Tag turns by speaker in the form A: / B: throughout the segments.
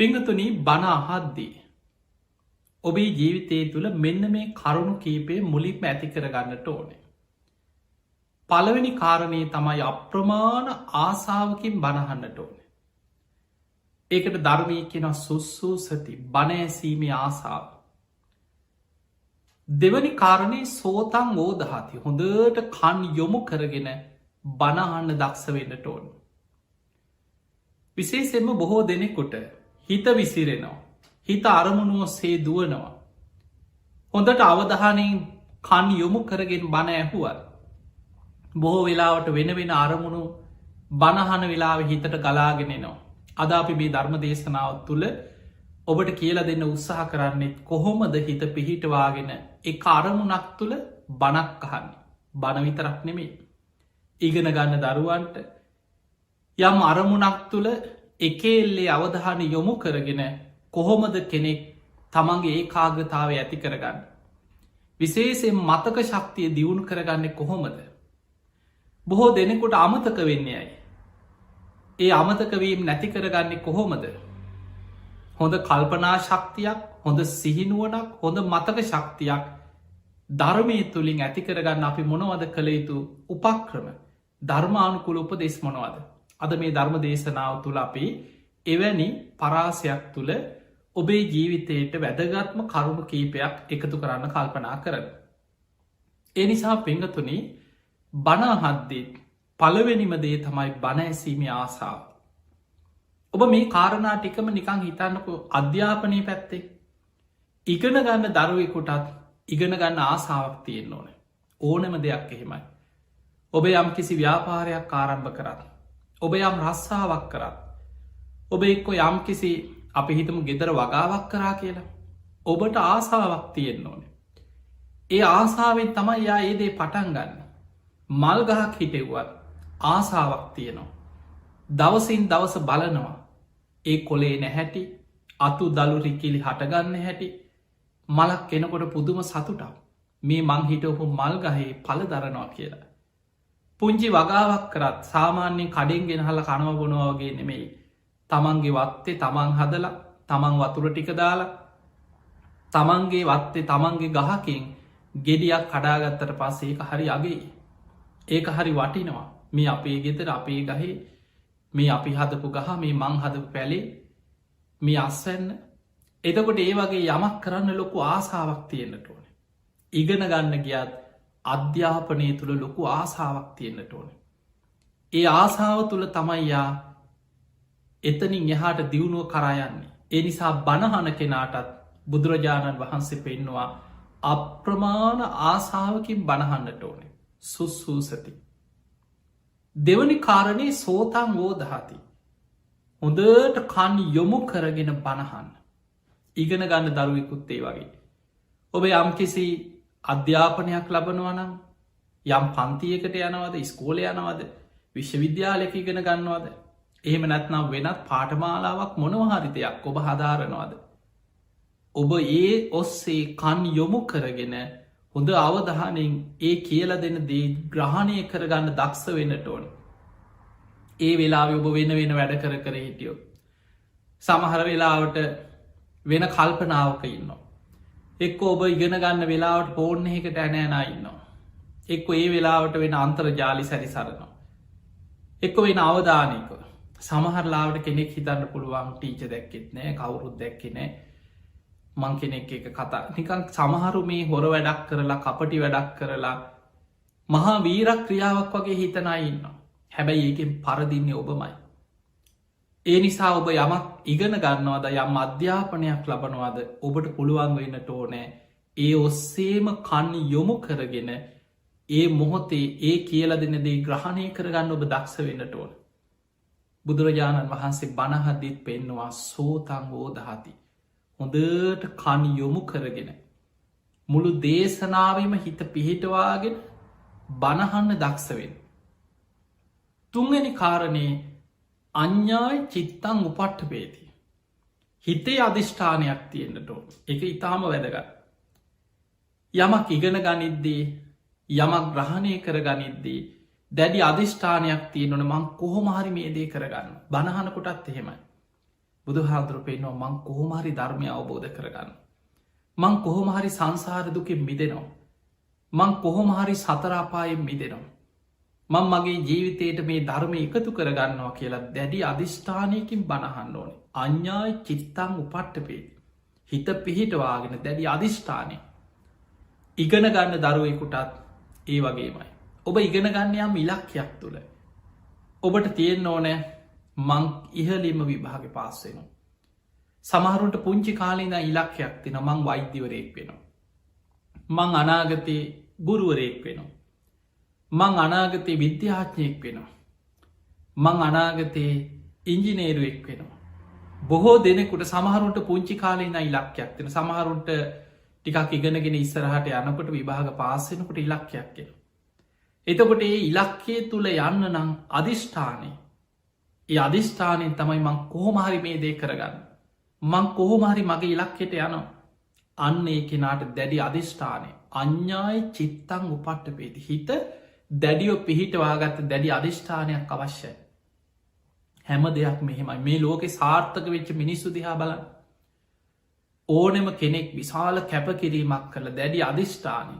A: පිංගතුනි බණ අහද්දී. ඔබේ ජීවිතය තුළ මෙන්න මේ කරුණු කීපේ මුලින්ම ඇති කරගන්නට ඕනේ. පළවෙනි කාරණය තමයි අප්‍රමාණ ආසාාවකින් බණහන්නට ඕනේ. ඒකට ධර්මය කෙන සුස්සූ සති බණඇසීමේ ආසාාව. දෙවනි කාරණය සෝතන් ඕෝදහති හොඳට කන් යොමු කරගෙන බණහන්න දක්ෂ වෙන්නට ඕන. විශේසෙන්ම බොහෝ දෙනෙකුට හිත විසිරෙනවා. හිත අරමුණුව සේ දුවනවා. හොඳට අවධානයෙන් කන් යොමු කරගෙන බණ ඇහුවත්. බොහෝ වෙලාවට වෙන අරමුණු බණහන වෙලාව හිතට ගලාගෙනෙනවා. අද අපි මේ ධර්ම දේශනාවත් තුළ ඔබට කියල දෙන්න උත්සාහ කරන්නෙත් කොහොමද හිත පිහිටවාගෙන එක අරමුණක් තුළ බණක් අහන්නේ. බණවිතරක් නෙමේ. ඉගෙන ගන්න දරුවන්ට යම් අරමුණක් තුළ එකෙල්ලේ අවධාන යොමු කරගෙන කොහොමද කෙනෙක් තමන්ගේ ඒ කාගතාව ඇති කරගන්න. විශේෂෙන් මතක ශක්තිය දියුණු කරගන්න කොහොමද. බොහෝ දෙනෙකුට අමතක වෙන්නේ අයි. ඒ අමතකවීම් නැති කරගන්නේ කොහොමද. හොඳ කල්පනා ශක්තියක් හොඳ සිහිනුවනක් හොඳ මතක ශක්තියක් ධර්මය තුළින් ඇති කරගන්න අපි මොනවද කළ යුතු උපක්‍රම ධර්මානුකුල උපදෙස් මොනවද. අද මේ ධර්ම දේශනාව තුළ අපි එවැනි පරාසයක් තුළ ඔබේ ජීවිතයට වැදගත්ම කරුණු කීපයක් එකතු කරන්න කල්පනා කරන. ඒ නිසා පෙංගතුනි බණහද්දෙත් පළවෙනිම දේ තමයි බණ ඇසීමේ ආසාාව. ඔබ මේ කාරණා ටිකම නිකං හිතන්නකු අධ්‍යාපනය පැත්තේ ඉගෙන ගන්න දරුවෙකුටත් ඉගෙන ගන්න ආසාාවක් තියෙන් ඕන ඕනම දෙයක් එහෙමයි. ඔබ යම් කිසි ව්‍යාපාරයක් ආරම්භ කරත්. ඔබ යම් රස්සාාවක් කරත්. ඔබ එක්කො යම් කිසි අපි හිතම ගෙදර වගාවක් කරා කියලා. ඔබට ආසාාවක් තියෙන් ඕන. ඒ ආසාාවෙන් තමයි යා ඒදේ පටන් ගන්න. මල් ගහක් හිටෙව්වත් ආසාාවක් තියනවා. දවසින් දවස බලනවා. ඒ කොලේ නැහැටි අතු දළු රිකිලි හටගන්න හැටි මලක් කෙනකොට පුදුම සතුටක් මේ මං හිටවපු මල් ගහේ පල දරනවා කියලා. පුංචි වගාවක් කරත් සාමාන්‍යයෙන් කඩෙන් ගෙනහල කනව බොනවාගේ නෙමෙයි. තමන්ගේ වත්තේ තමන් හදලා තමන් වතුර ටික දාලා තමන්ගේ වත්තේ තමන්ගේ ගහකින් ගෙඩියක් කඩාගත්තට පස්සේ ඒක හරි අගේ. ඒක හරි වටිනවා මේ අපේ ගෙතර අපේ ගහේ මේ අපි හදපු ගහ මේ මං හදපු පැලේ මේ අස්වැන්න එතකොට ඒ වගේ යමක් කරන්න ලොකු ආසාාවක් තියෙන්න්නට ඕන. ඉගෙන ගන්න ගියත් අධ්‍යාපනය තුළ ලොකු ආසාාවක් තියෙන්න්නට ඕන. ඒ ආසාාව තුළ තමයියා එතනින් එහාට දියුණුව කරයන්නේ. ඒ නිසා බණහන කෙනාටත් බුදුරජාණන් වහන්සේ පෙන්නවා අප්‍රමාණ ආසාාවකින් බණහන්නට ඕනේ. සුස්සූසති. දෙවනි කාරණය සෝතන් වෝදහති. හොඳට කන් යොමු කරගෙන බණහන්න. ඉගෙන ගන්න දරුවෙකුත්තේ වගේ. ඔබ යම් කිසි අධ්‍යාපනයක් ලබනවනම් යම් පන්තියකට යනවද ස්කෝල යනවද විශ්වවිද්‍යාලක ඉගෙන ගන්නවද. එහෙම නැත්නම් වෙනත් පාටමාලාවක් මොනවහරිතයක් ඔබ හදාරනවාද. ඔබ ඒ ඔස්සේ කන් යොමු කරගෙන හොඳ අවධානෙන් ඒ කියල දෙන දේ ග්‍රහණය කරගන්න දක්ෂ වෙන්නට ඕන. ඒ වෙලා ඔබ වෙන වැඩ කර හිටියෝ. සමහර වෙලාවට වෙන කල්පනාවක ඉන්නවා. එක්ක ඔබ ඉගෙන ගන්න වෙලාවට පෝර්ණ එකට ඇනෑනා ඉන්නවා. එක්ක ඒ වෙලාවට වෙන අන්තර්ජාලි සැරි සරනවා. එක්ක වෙන අවධානයක සමහරලාවට කෙනෙක් හිතන්න පුළුවන් ටීච දැක්කෙත් නෑ කවුරුත් දැක්කෙනෑ මං කෙනෙක් එක කතා නිකං සමහරු මේ හොර වැඩක් කරලා කපටි වැඩක් කරලා මහා වීරක් ක්‍රියාවක් වගේ හිතනා ඉන්න. හැබැයි ඒකෙන් පරදින්නේ ඔබමයි. ඒ නිසා ඔබ යමක් ඉගෙන ගන්නවාද යම් අධ්‍යාපනයක් ලබනවාද ඔබට පුළුවන් වෙන්නට ඕනෑ ඒ ඔස්සේම කන් යොමු කරගෙන ඒ මොහොතේ ඒ කියල දෙනදේ ග්‍රහණය කරගන්න ඔබ දක්ෂ වෙන්නට ඕන. බුදුරජාණන් වහන්සේ බණහදදිත් පෙන්නවා සෝතං වෝදහති. හොඳට කන් යොමු කරගෙන මුළු දේශනාවම හිත පිහිටවාගෙන බණහන්න දක්ෂවෙන්. තුන්ගනි කාරණය අඥ්ඥායි චිත්තං උපට්ට පේති. හිතේ අධිෂ්ඨානයක් තියෙන්න්නට ඕන එක ඉතාම වැදගත්. යමක් ඉගෙන ගනිද්දී යමක් ග්‍රහණය කර ගනිද්දී දැඩි අධිෂ්ඨානයක් තියෙනවන මං කොහොමහරි මේ දේ කරගන්න බණහනකොටත් එහෙමයි. බුදුහාඳුරු පෙන්නවා මං කොහොමහරි ධර්මය අවබෝධ කරගන්න. මං කොහොමහරි සංසාර දුකෙන් මිදෙනවා. මං කොහොමහරි සතරාපායෙන් මිදෙනවා. මං මගේ ජීවිතයට මේ ධර්මය එකතු කරගන්නවා කියලා දැඩි අධිෂ්ඨානයකින් බණහන්න ඕනේ. අඥ්ඥායි චිත්තං උපට්ටපේ. හිත පිහිටවාගෙන දැඩි අධිෂ්ඨානය. ඉගෙන ගන්න දරුවෙකුටත් ඒ වගේමයි. ඔබ ඉගෙන ගන්නයම් ඉලක්කයක් තුළ. ඔබට තියෙන්න ඕනෑ මං ඉහලිම විභාග පාස්සෙනවා. සමහරුන්ට පුංචි කාලීද ඉලක්කයක් තින මං වෛද්‍යවරයෙක් වෙනවා. මං අනාගතයේ ගුරුවරයෙක් වෙනවා. මං අනාගතයේ විද්‍යාඥයෙක් වෙනවා. මං අනාගතයේ ඉංජිනේරුවෙක් වෙනවා. බොහෝ දෙනෙකුට සමහරුන්ට පුංචි කාලීන ඉලක්කයක් තින සමහරුන්ට ටිකක් ඉගෙනගෙන ඉස්සරහට යනකොට විභාග පාස්සෙනකොට ඉලක්කයක් කෙන. එතකොට ඒ ඉලක්කේ තුළ යන්න නම් අධිෂ්ඨානය ඒ අධිෂ්ඨානයෙන් තමයි මං කොහොමහරි මේ දේ කරගන්න. මං කොහොමහරි මගේ ඉලක්කෙට යනවා. අන්න ඒ කෙනාට දැඩි අධිෂ්ඨානය අඥ්ඥායි චිත්තං උපට්ට පේති හිත දැඩියෝ පිහිටවාගත්ත දැඩි අධිෂ්ඨානයක් අවශ්‍යයි. හැම දෙයක් මෙහෙමයි මේ ලෝකෙ සාර්ථක වෙච්ච මිනිස්සු දිහා බලන්න. ඕනෙම කෙනෙක් විශාල කැපකිරීමක් කළ දැඩි අධිෂ්ඨානය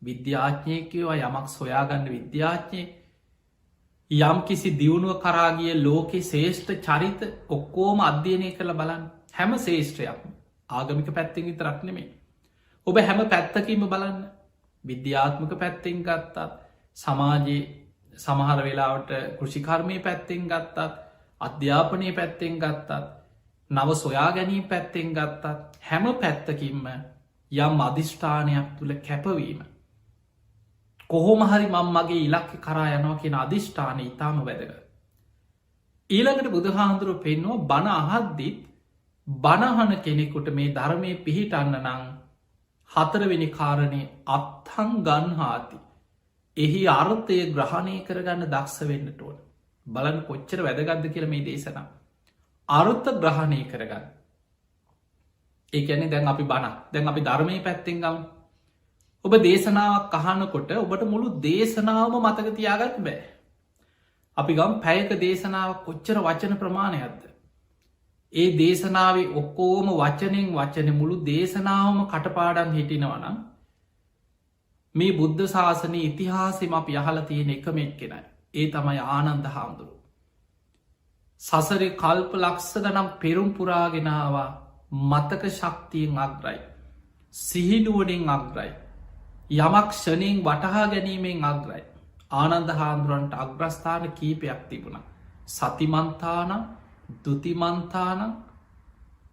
A: විද්‍යාඥයකවා යමක් සොයාගන්න විද්‍යාඥය යම් කිසි දියුණුව කරාගිය ලෝකෙ ශේෂ්ඨ චරිත ඔක්කෝම අධ්‍යයනය කළ බලන්න හැම ශේෂ්ත්‍රයක්ම ආගමික පැත්තෙන් විතරක් නෙමේ. ඔබ හැම පැත්තකීම බලන්න විද්‍යාත්මක පැත්තෙන් ගත්තත් සමාජයේ සමහර වෙලාවට කෘෂිකර්මය පැත්තෙන් ගත්තත් අධ්‍යාපනය පැත්තෙන් ගත්තත් නව සොයා ගැනීම පැත්තෙන් ගත්තත් හැම පැත්තකින්ම යම් අධිෂ්ඨානයක් තුළ කැපවීම. කොහොමහරි මං මගේ ඉලක්ක කරා යනවා කියෙන අධිෂ්ඨානය ඉතාම වැදග. ඊළඟට බුදුහාන්දුරුව පෙන්වා බණ අහද්දිත් බණහන කෙනෙකුට මේ ධර්මය පිහිටන්න නං හතරවෙනි කාරණය අත්හං ගන්හාති. එහි අර්ථය ග්‍රහණය කරගන්න දක්ෂ වෙන්නට ඕන. බලන් කොච්චර වැදගත්ද කියල මේ දේශනම්. අරුත්ත ග්‍රහණය කරගන්න. ඒකැනෙ දැන් අපි බණ දැන් අපි ධර්මය පැත්තෙන් ගම්. ඔබ දේශනාවක් අහනකොට ඔබට මුළු දේශනාවම මතක තියාගත් බෑ. අපි ගම් පැයක දේශනාවක් කොච්චර වචන ප්‍රමාණයක්ද. ඒ දේශනාවේ ඔක්කෝම වචනෙන් වචන මුළු දේශනාවම කටපාඩන් හිටිනවනම් මේ බුද්ධ ශාසනය ඉතිහාසෙම අප යහල තියෙන එකමෙක් කෙනයි. ඒ තමයි ආනන්ද හාමුදුරු. සසරේ කල්ප ලක්ෂ ගනම් පෙරුම් පුරාගෙනවා මතක ශක්තියෙන් අග්‍රයි. සිහිනුවනින් අග්‍රයි. යමක් ෂණයෙන් වටහා ගැනීමෙන් අග්‍රයි. ආනන්ද හාමුදුරන්ට අග්‍රස්ථාන කීපයක් තිබුණ. සතිමන්තාන දුතිමන්තාන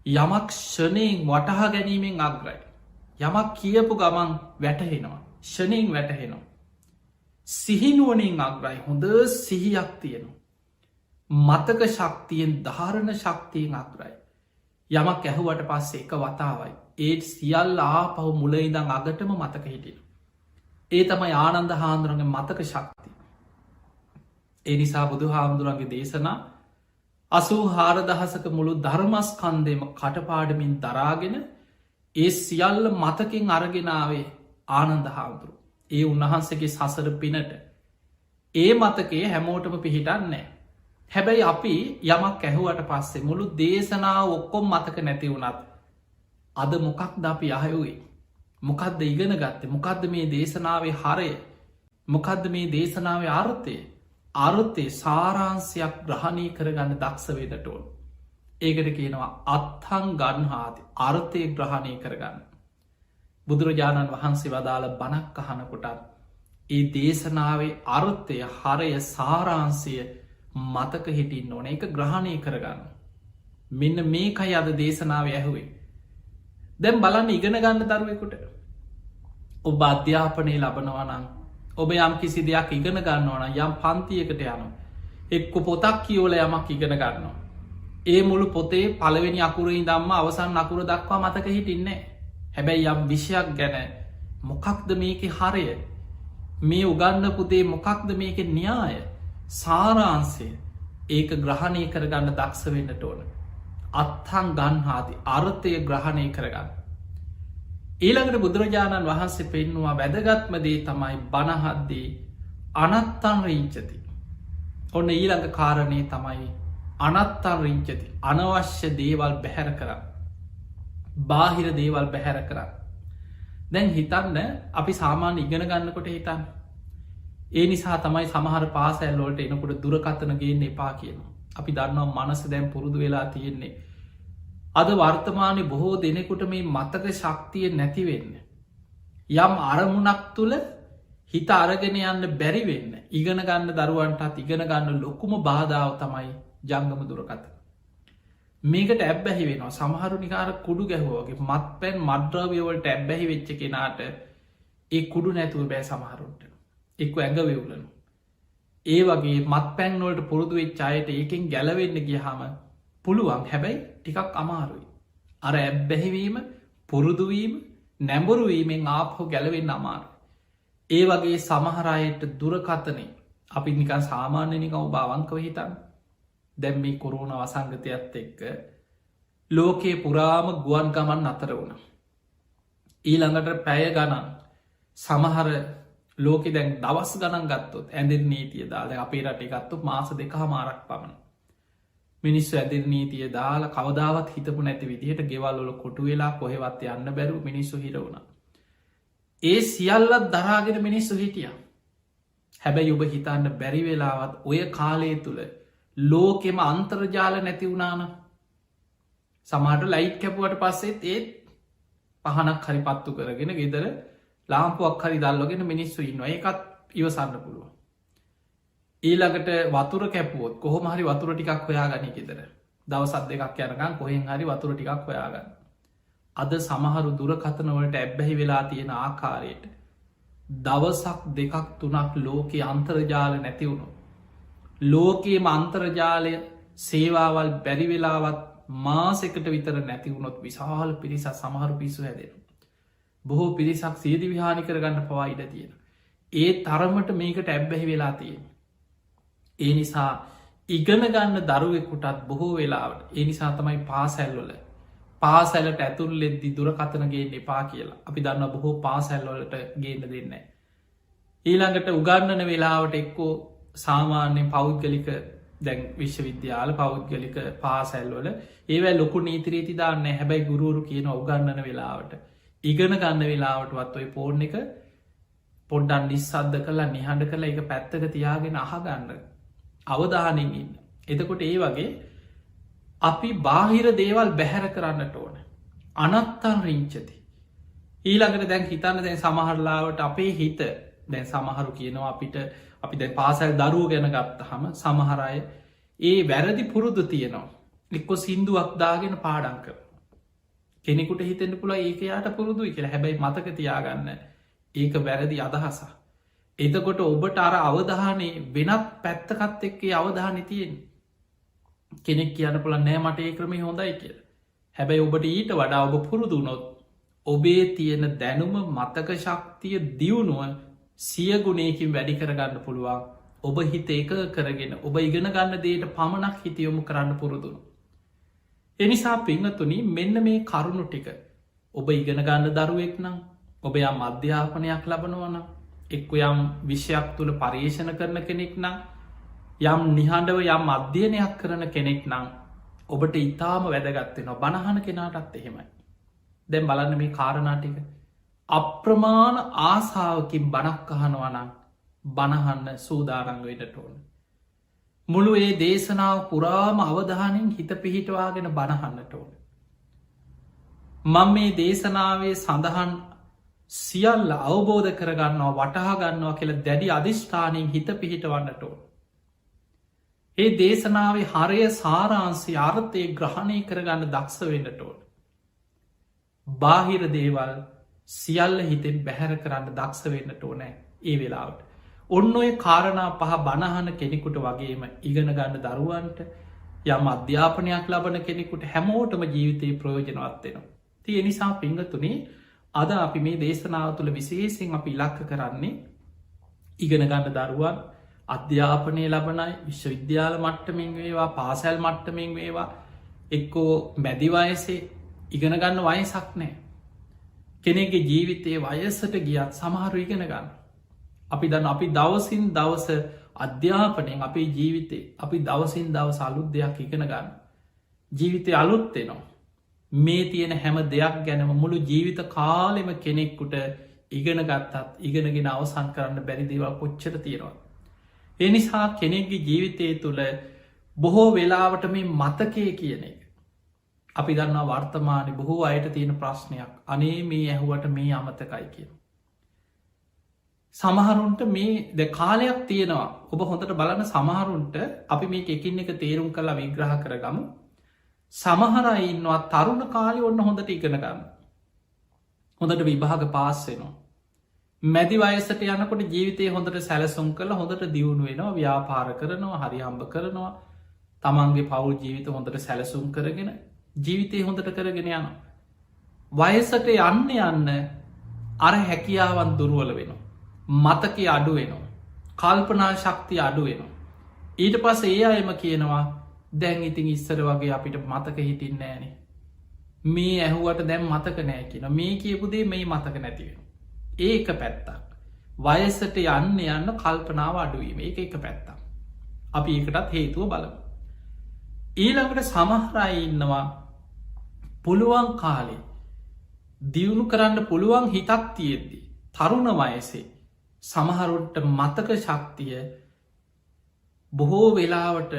A: යමක් ෂණයෙන් වටහා ගැනීමෙන් අග්‍රයි. යමක් කියපු ගමන් වැටහෙනවා. ෂණයෙන් වැටහෙනවා. සිහිනුවනින් අග්‍රයි හොඳ සිහියක් තියෙනවා. මතක ශක්තියෙන් ධාරණ ශක්තියෙන් අග්‍රයි. යමක් ඇහුවට පස්සේ එක වතාවයි. ඒත් සියල් ආපහු මුලයිදං අගටම මතක හිටින. ඒ තමයි ආනන්ද හාමුදුරන්ගේ මතක ශක්ති. ඒ නිසා බුදු හාමුදුරන්ගේ දේශනා 84,000ක මුළු ධර්මස්කන්දයම කටපාඩමින් දරාගෙන ඒ සියල්ල මතකින් අරගෙනාවේ ආනන්ද හාමුදුරු. ඒ උන්වහන්සගේ සසර පිනට ඒ මතකේ හැමෝටම පිහිටන්නේ. හැබැයි අපි යමක් ඇහුවට පස්සේ මුළු දේශනාව ඔක්කොම් මතක නැති වුණත් අද මොකක්ද අපි අහයුවේ. මොකක්ද ඉගෙන ගත්තේ මොකක්ද මේ දේශනාවේ හරය මොකක්ද මේ දේශනාවේ අර්ථය අර්ථය සාරාන්සයක් ග්‍රහණය කරගන්න දක්ෂ වේදටෝන්. ඒකට කියනවා අත්හං ගන්හාති අර්ථය ග්‍රහණය කරගන්න. බුදුරජාණන් වහන්සේ වදාළ බණක් අහනකොටත් ඒ දේශනාවේ අර්ථය හරය සාරාන්සය මතක හිටින්න ඕන එක ග්‍රහණය කරගන්න. මෙන්න මේකයි අද දේශනාව ඇහුවේ. දැම් බලන්න ඉගෙන ගන්න දරුවෙකුට ඔබ අධ්‍යාපනය ලබනවනං ඔබ යම් කිසි දෙයක් ඉගෙන ගන්නවන යම් පන්තියකට යනු එක්ක පොතක් කියෝල යමක් ඉගෙන ගන්නවා. ඒ මුළු පොතේ පළවෙනි අකුරයි දම්ම අවසන් අකුර දක්වා මතක හිටින්නේ. හැබැයි යම් විෂයක් ගැන මොකක්ද මේක හරය මේ උගන්න පුතේ මොකක්ද මේක න්‍යාය සාරාන්සය ඒක ග්‍රහණය කරගන්න දක්ෂ වෙන්නට ඕන. අත්හං ගන්හාති අර්ථය ග්‍රහණය කරගන්න. ඊළඟට බුදුරජාණන් වහන්සේ පෙන්නවා වැදගත්මදේ තමයි බණහද්දී අනත්තන් රීංචති. ඔන්න ඊළඟ කාරණය තමයි අනත්තන් රිංචති අනවශ්‍ය දේවල් බැහැර කරන්න. බාහිර දේවල් බැහැර කරන්න. දැන් හිතන්න අපි සාමාන්‍ය ඉගෙන ගන්නකොට හිතන්න. ඒ නිසා තමයි සමහර පාසැල්ලෝට එනකොට දුරකතන ගේන්න එපා කියනවා. අපි දන්නවා මනස දැම් පුරුදු වෙලා තියෙන්නේ. අද වර්තමානය බොහෝ දෙනෙකුට මේ මතක ශක්තිය නැතිවෙන්න. යම් අරමුණක් තුළ හිත අරගෙන යන්න බැරිවෙන්න ඉගෙන ගන්න දරුවන්ටත් ඉගෙන ගන්න ලොකුම බාධාව තමයි ජංගම දුරකත. මේකට ඇබ්බැහි වෙනවා සමහරු නිකාර කුඩු ගැහුවගේ මත් පැන් මද්‍රව්‍යවලට ඇබ්බැහි වෙච්ච කෙනාට ඒ කුඩු නැතුව බෑ සමහරුන්ට එක්ක ඇඟවෙවුලනු. ඒ වගේ මත් පැන්වලට පුරුදු වෙච්ච අයට ඒකෙන් ගැලවෙන්න ගියහම පුළුවන් හැබැයි ටිකක් අමාරුයි. අර ඇබ්බැහිවීම පුරුදුවීම නැඹුරුවීමෙන් ආපහෝ ගැලවෙන්න අමාරු. ඒ වගේ සමහරයට දුරකතනේ අපි නිකන් සාමාන්‍ය නික ඔබාවංකව හිතන්න. දැම් මේ කොරුණ වසංගතයක්ත් එක්ක ලෝකයේ පුරාම ගුවන් ගමන් අතර වුණ. ඊළඟට පැය ගණන් සමහර ලෝකෙ දැන් දවස් ගණන් ගත්තොත් ඇඳෙන් නීතිය දාල අපේ රට ගත්තු මාස දෙක මාරක් පමණ. මිනිස්සු ඇදිර නීතිය දාලා කවදාවත් හිතපු නැති විදිහට ගෙවල්ලොල කොටු වෙලා කොහෙවත් යන්න බැරු මිනිස්සු හිරවුණ. ඒ සියල්ලත් දරාගෙන මිනිස්සු හිටිය. හැබැයි ඔබ හිතන්න බැරි වෙලාවත් ඔය කාලය තුළ ලෝකෙම අන්තර්ජාල නැති වුණාන සමාට ලයිට් කැපුවට පස්සෙත් ඒත් පහනක් හරි පත්තු කරගෙන ගෙදර ලාම්පුවක් හරි දල්ලොගෙන මිනිස්සු ඉන්නවා ඒකත් ඉවසන්න පුළුව. ඊළඟට වතුර කැපුවොත් කොහොම හරි වතුර ටිකක් හොයා ගනි ගෙදර දවසත් දෙකක් යනකම් කොහෙන් හරි වතුර ටිකක් හොයාගන්න. අද සමහරු දුරකතනවලට ඇබ්බැහි වෙලා තියෙන ආකාරයට දවසක් දෙකක් තුනක් ලෝකයේ අන්තර්ජාල නැතිවුණු. ලෝකයේම අන්තර්ජාලය සේවාවල් බැරිවෙලාවත් මාසෙකට විතර නැතිවුණොත් විශාල පිරිසක් සමහරු පිස්සු හැදෙන. බොහෝ පිරිසක් සේදි විහානි කරගන්න පවා ඉඩ තියෙන. ඒ තරමට මේකට ඇබ්බැහි වෙලා තියෙන. ඒ නිසා ඉගෙන ගන්න දරුවෙකුටත් බොහෝ වෙලාවට ඒ නිසා තමයි පාසැල්ලොල පාසැලට ඇතුල්ලෙද්දි දුරකතනගේ එපා කියලා අපි දන්න බොහෝ පාසැල්ලොලට ගේන්න දෙන්න. ඊළඟට උගන්නන වෙලාවට එක්කෝ සාමාන්‍යෙන් පෞද්ගලික දැන් විශ්වවිද්‍යාල පෞද්ගලික පාසැල්වල ඒවැ ලොකු නීතිරීති දාන්න හැබැයි ගුරුවරු කියන උගන්නන වෙලාවට ඉගෙන ගන්න වෙලාවටවත් ඔය පෝර්ණ එක පොඩ්ඩන් නිස්සද්ධ කලා නිහඬ කළ එක පැත්තක තියාගෙන අහගන්න අවධානෙන් ඉන්න. එතකොට ඒ වගේ අපි බාහිර දේවල් බැහැර කරන්නට ඕන. අනත්තන් රිංචති. ඊළඟට දැන් හිතන්න දැන් සමහරලාවට අපේ හිත දැන් සමහරු කියනවා අපිට අපි දැ පාසැල් දරුව ගැන ගත්ත හම සමහරය ඒ වැරදි පුරුදු තියනවා. එක්කො සින්දුවක් දාගෙන පාඩංක. කෙනෙකුට හිතෙන්න්න පුළ ඒක යාට පුරුදුයි කියලා හැබැයි මතක තියාගන්න ඒක වැරදි අදහසා. එතකොට ඔබට අර අවධානයේ වෙනත් පැත්තකත් එක්කේ අවධානය තියෙන් කෙනෙක් කියන්න පුළ නෑ මට ඒ ක්‍රමේ හොඳයි කිය. හැබැයි ඔබට ඊට වඩා ඔබ පුරුදුනොත් ඔබේ තියෙන දැනුම මතක ශක්තිය දියුණුව සියගුණයකින් වැඩි කරගන්න පුළුවන් ඔබ හිත ඒක කරගෙන ඔබ ඉගෙන ගන්න දේට පමණක් හිතියොමු කරන්න පුරුදුණු. එනිසා පිංහතුනි මෙන්න මේ කරුණු ටික ඔබ ඉගෙන ගන්න දරුවෙක් නම් ඔබ යම් අධ්‍යාපනයක් ලබනවන එක්ක යම් විෂයක් තුළ පර්යේෂණ කරන කෙනෙක් නම් යම් නිහඬව යම් අධ්‍යයනයක් කරන කෙනෙක් නම් ඔබට ඉතාම වැදගත්වෙනවා බණහන කෙනාටත් එහෙමයි. දැම් බලන්න මේ කාරණාටික අප්‍රමාණ ආසාාවකින් බණක් අහනවනම් බණහන්න සූදාරංගවටට ඕන. මුළු ඒ දේශනාව පුරාම අවධානෙන් හිත පිහිටවාගෙන බණහන්නට ඕන. මං මේ දේශනාවේ සඳහන් සියල්ල අවබෝධ කරගන්නවා වටහා ගන්නවා කියල දැඩි අධිෂ්ඨානයෙන් හිත පිහිටවන්නට ඕන. ඒ දේශනාවේ හරය සාරාන්සි අර්ථය ග්‍රහණය කරගන්න දක්ෂ වෙන්නට ඕන. බාහිර දේවල් සියල්ල හිතෙන් බැහැර කරන්න දක්ෂ වෙන්නට ඕනෑ ඒ වෙලාවට. ඔන්න ඔය කාරණා පහ බණහන කෙනෙකුට වගේම ඉගෙන ගන්න දරුවන්ට යම් අධ්‍යාපනයක් ලබන කෙනෙකුට හැමෝටම ජීවිතයේ ප්‍රයෝජනවත්වෙනවා. තිය නිසා පිංගතුනේ අද අපි මේ දේශනාව තුළ විශේසිෙන් අපි ඉලක්ක කරන්නේ ඉගෙන ගන්න දරුවන් අධ්‍යාපනය ලබනයි විශ්වවිද්‍යාල මට්ටමින් වේවා පාසැල් මට්ටමින් වේවා එක්කෝ මැදිවයසේ ඉගෙන ගන්න වයසක් නෑ. කෙනෙගේ ජීවිතයේ වයසට ගියත් සමහරු ඉගෙන ගන්න. අපි දන්න අපි දවසින් දවස අධ්‍යාපනයෙන් අපේ ජීවිතේ අපි දවසින් දවස අලුත් දෙයක් ඉගෙන ගන්න. ජීවිතය අලුත්වෙනවා. මේ තියෙන හැම දෙයක් ගැනම මුළු ජීවිත කාලෙම කෙනෙක්කුට ඉගෙන ගත්තත් ඉගෙනගෙන අවසන් කරන්න බැරි දේවල් කොච්චර තියෙනවා. එනිසා කෙනෙක්ගේ ජීවිතය තුළ බොහෝ වෙලාවට මේ මතකය කියන එක. අපි දන්නා වර්තමානය බොහෝ අයට තියෙන ප්‍රශ්නයක් අනේ මේ ඇහුවට මේ අමතකයි කියන. සමහරුන්ට මේ ද කාලයක් තියෙනවා ඔබ හොඳට බලන්න සමහරුන්ට අපි මේ එකින් එක තේරුම් කලා විග්‍රහ කරගමු. සමහරයින්නවා තරුණ කාලි ඔන්න හොඳට ඉගෙන ගන්න. හොඳට විභාග පාස්සෙනවා. මැදි වයසට යනකොට ජීවිතය හොඳට සැලසුම් කළ හොඳට දියුණු වෙනවා ව්‍යාපාර කරනවා හරි හම්බ කරනවා තමන්ගේ පවුල් ජීවිත හොඳට සැලසුම් කරගෙන ජීවිතය හොඳට කරගෙන යන. වයසට යන්න යන්න අර හැකියාවන් දුරුවල වෙනවා. මතක අඩු වෙනවා. කල්පනා ශක්ති අඩු වෙනවා. ඊට පස ඒ අයම කියනවා දැන් ඉතින් ඉස්සර වගේ අපිට මතක හිටින් නෑනේ. මේ ඇහුවට දැම් මතක නෑ කියන මේ කියපුදේ මේ මතක නැතිවෙන. ඒක පැත්තක්. වයසට යන්න යන්න කල්පනාව අඩුවීම එක පැත්තක්. අපි ඒකටත් හේතුව බලමු. ඊළඟට සමහරයි ඉන්නවා පුළුවන් කාලේ දියුණු කරන්න පුළුවන් හිතක් තියෙද්දී. තරුණ වයසේ සමහරුන්ට මතක ශක්තිය බොහෝ වෙලාවට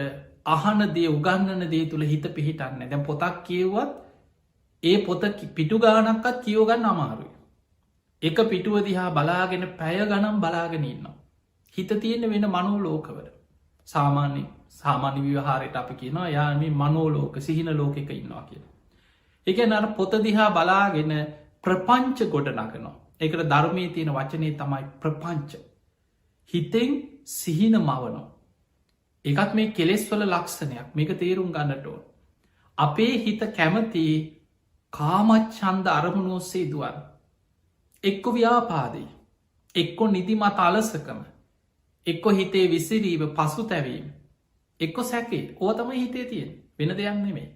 A: අහන දේ උගන්නන දේ තුළ හිත පිහිටන්න දැන් පොතක් කියව්වත් ඒ පොත පිටු ගානක්කත් කියෝගන්න අමාරුයි. එක පිටුව දිහා බලාගෙන පැය ගනම් බලාගෙන ඉන්නවා. හිත තියෙන වෙන මනෝලෝකවල සාමාන්‍ය විවහාරයට අපි කියනවා යාම මනෝලෝක සිහින ලෝකෙක ඉන්නවා කියලා. එක නර පොත දිහා බලාගෙන ප්‍රපංච ගොඩ නගනවා. එකට ධර්මී තියෙන වචනය තමයි ප්‍රපංච. හිතෙන් සිහින මවනෝ. එකත් මේ කෙලෙස් වල ලක්ෂණයක් මේක තේරුම් ගන්නටෝ. අපේ හිත කැමති කාමච්චන්ද අරමුණ ඔස්සේ දුවන්. එක්කො ව්‍යාපාදී. එක්කො නිදිමත අලසකම. එක්කො හිතේ විසිරීම පසු තැවීම. එක්කො සැකේ ඕතම හිතේ තියෙන් වෙන දෙයක් නෙමේ.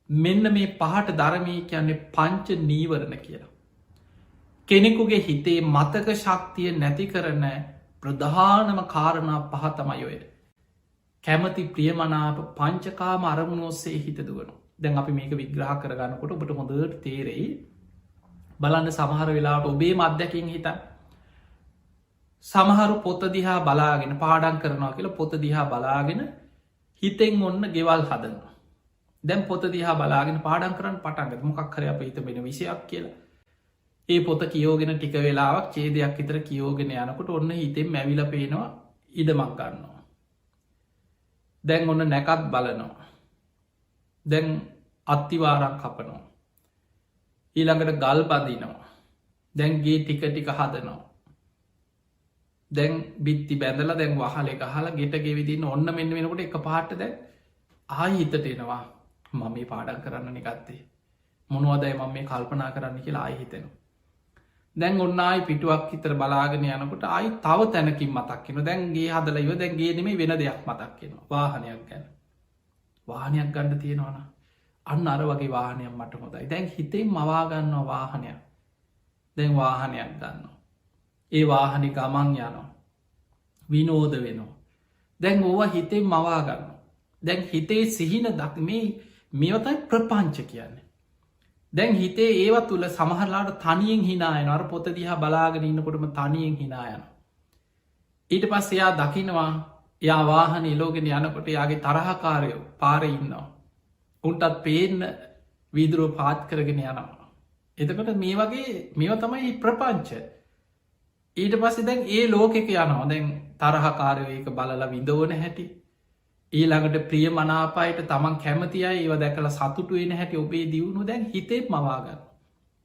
A: මෙන්න මේ පහට ධර්මී කියන්නේ පංච නීවරණ කියලා. කෙනෙකුගේ හිතේ මතක ශක්තිය නැති කරන ප්‍රධානම කාරණා පහතමයොය. කැමති ප්‍රියමනාප පංචකාම අරමුණ ඔස්සේ හිත දුවන. දැන් අපි මේක විග්‍රහ කරගන්නකොට ඔබට හොඳට තේරෙයි බලන්න සමහර වෙලාට ඔබේ මධ්‍යකින් හිත සමහරු පොත දිහා බලාගෙන පාඩන් කරනවා කියලා පොත දිහා බලාගෙන හිතෙන් ඔන්න ගෙවල් හදනවා. දැන් පොත දිහා බලාගෙන පාඩන් කරන්න පටන්ග මොකක්හර අප හිත වෙන විෂයක් කියලා. ඒ පොත කියෝගෙන ටික වෙලාවක් චේදයක් විතර කියෝගෙන යනකොට ඔන්න හිතෙන් මැවිල පේනවා ඉඩමක් ගන්නවා. දැන් ඔන්න නැකත් බලනවා. දැන් අත්තිවාරක් කපනවා. ඊළඟට ගල් බඳනවා. දැන්ගේ ටික ටික හදනවා. දැන් බිත්ති බැඳල දැන් වහල එක හලා ගෙට ගෙවිදින්න ඔන්න මෙන්න වෙනකොට එක පාට දැන් ආයි හිතට එනවා මම මේ පාඩන් කරන්න නිගත්තේ මොනුවදයි මම මේ කල්පනා කරන්න කියලා ආයි හිතෙනවා. දැන් ඔන්න ආයි පිටුවක් හිතර බලාගෙන යනකොට ආයි තව තැනකින් මතක්කෙන දැන්ගේ හදල ඉව දැන්ගේ නෙමේ වෙන දෙයක් මතක්කෙනවා වාහනයක් ගැන වාහනයක් ගණ්ඩ තියෙනවන අන්න අර වගේ වාහනයක් මට හොදයි දැන් හිතෙන් මවාගන්නවා වාහනයක් දැන් වාහනයක් ගන්නවා ඒ වාහනි ගමන් යනවා විනෝද වෙනවා දැන් ඕවා හිතෙන් මවාගන්න දැන් හිතේ සිහින දක් මේවතයි ප්‍රපංච කියන්නේ දැන් හිතේ ඒව තුළ සමහරලාට තනියෙන් හිනායන අර පොත දිහා බලාගෙන ඉන්නකොටම තනියෙන් හිනායන ඊට පස් එයා දකිනවා යා වාහන ඉලෝගෙන යනකොට යාගේ තරහකාරයෝ පාර ඉන්නවා උන්ටත් පේන්න වීදුරුව පාත් කරගෙන යනවා එතකොට මේ වගේ මේව තමයි ප්‍රපංච ඊට පස්සේ දැන් ඒ ලෝකෙක යනවා දැන් තරහකාරයෝ ඒක බලලා විඳවන හැටි ඊළඟට ප්‍රිය මනාපායට තමන් කැමති අය ඒව දැකලා සතුටු වෙන හැටි ඔබේ දියුණු දැන් හිතේ මවාගන්න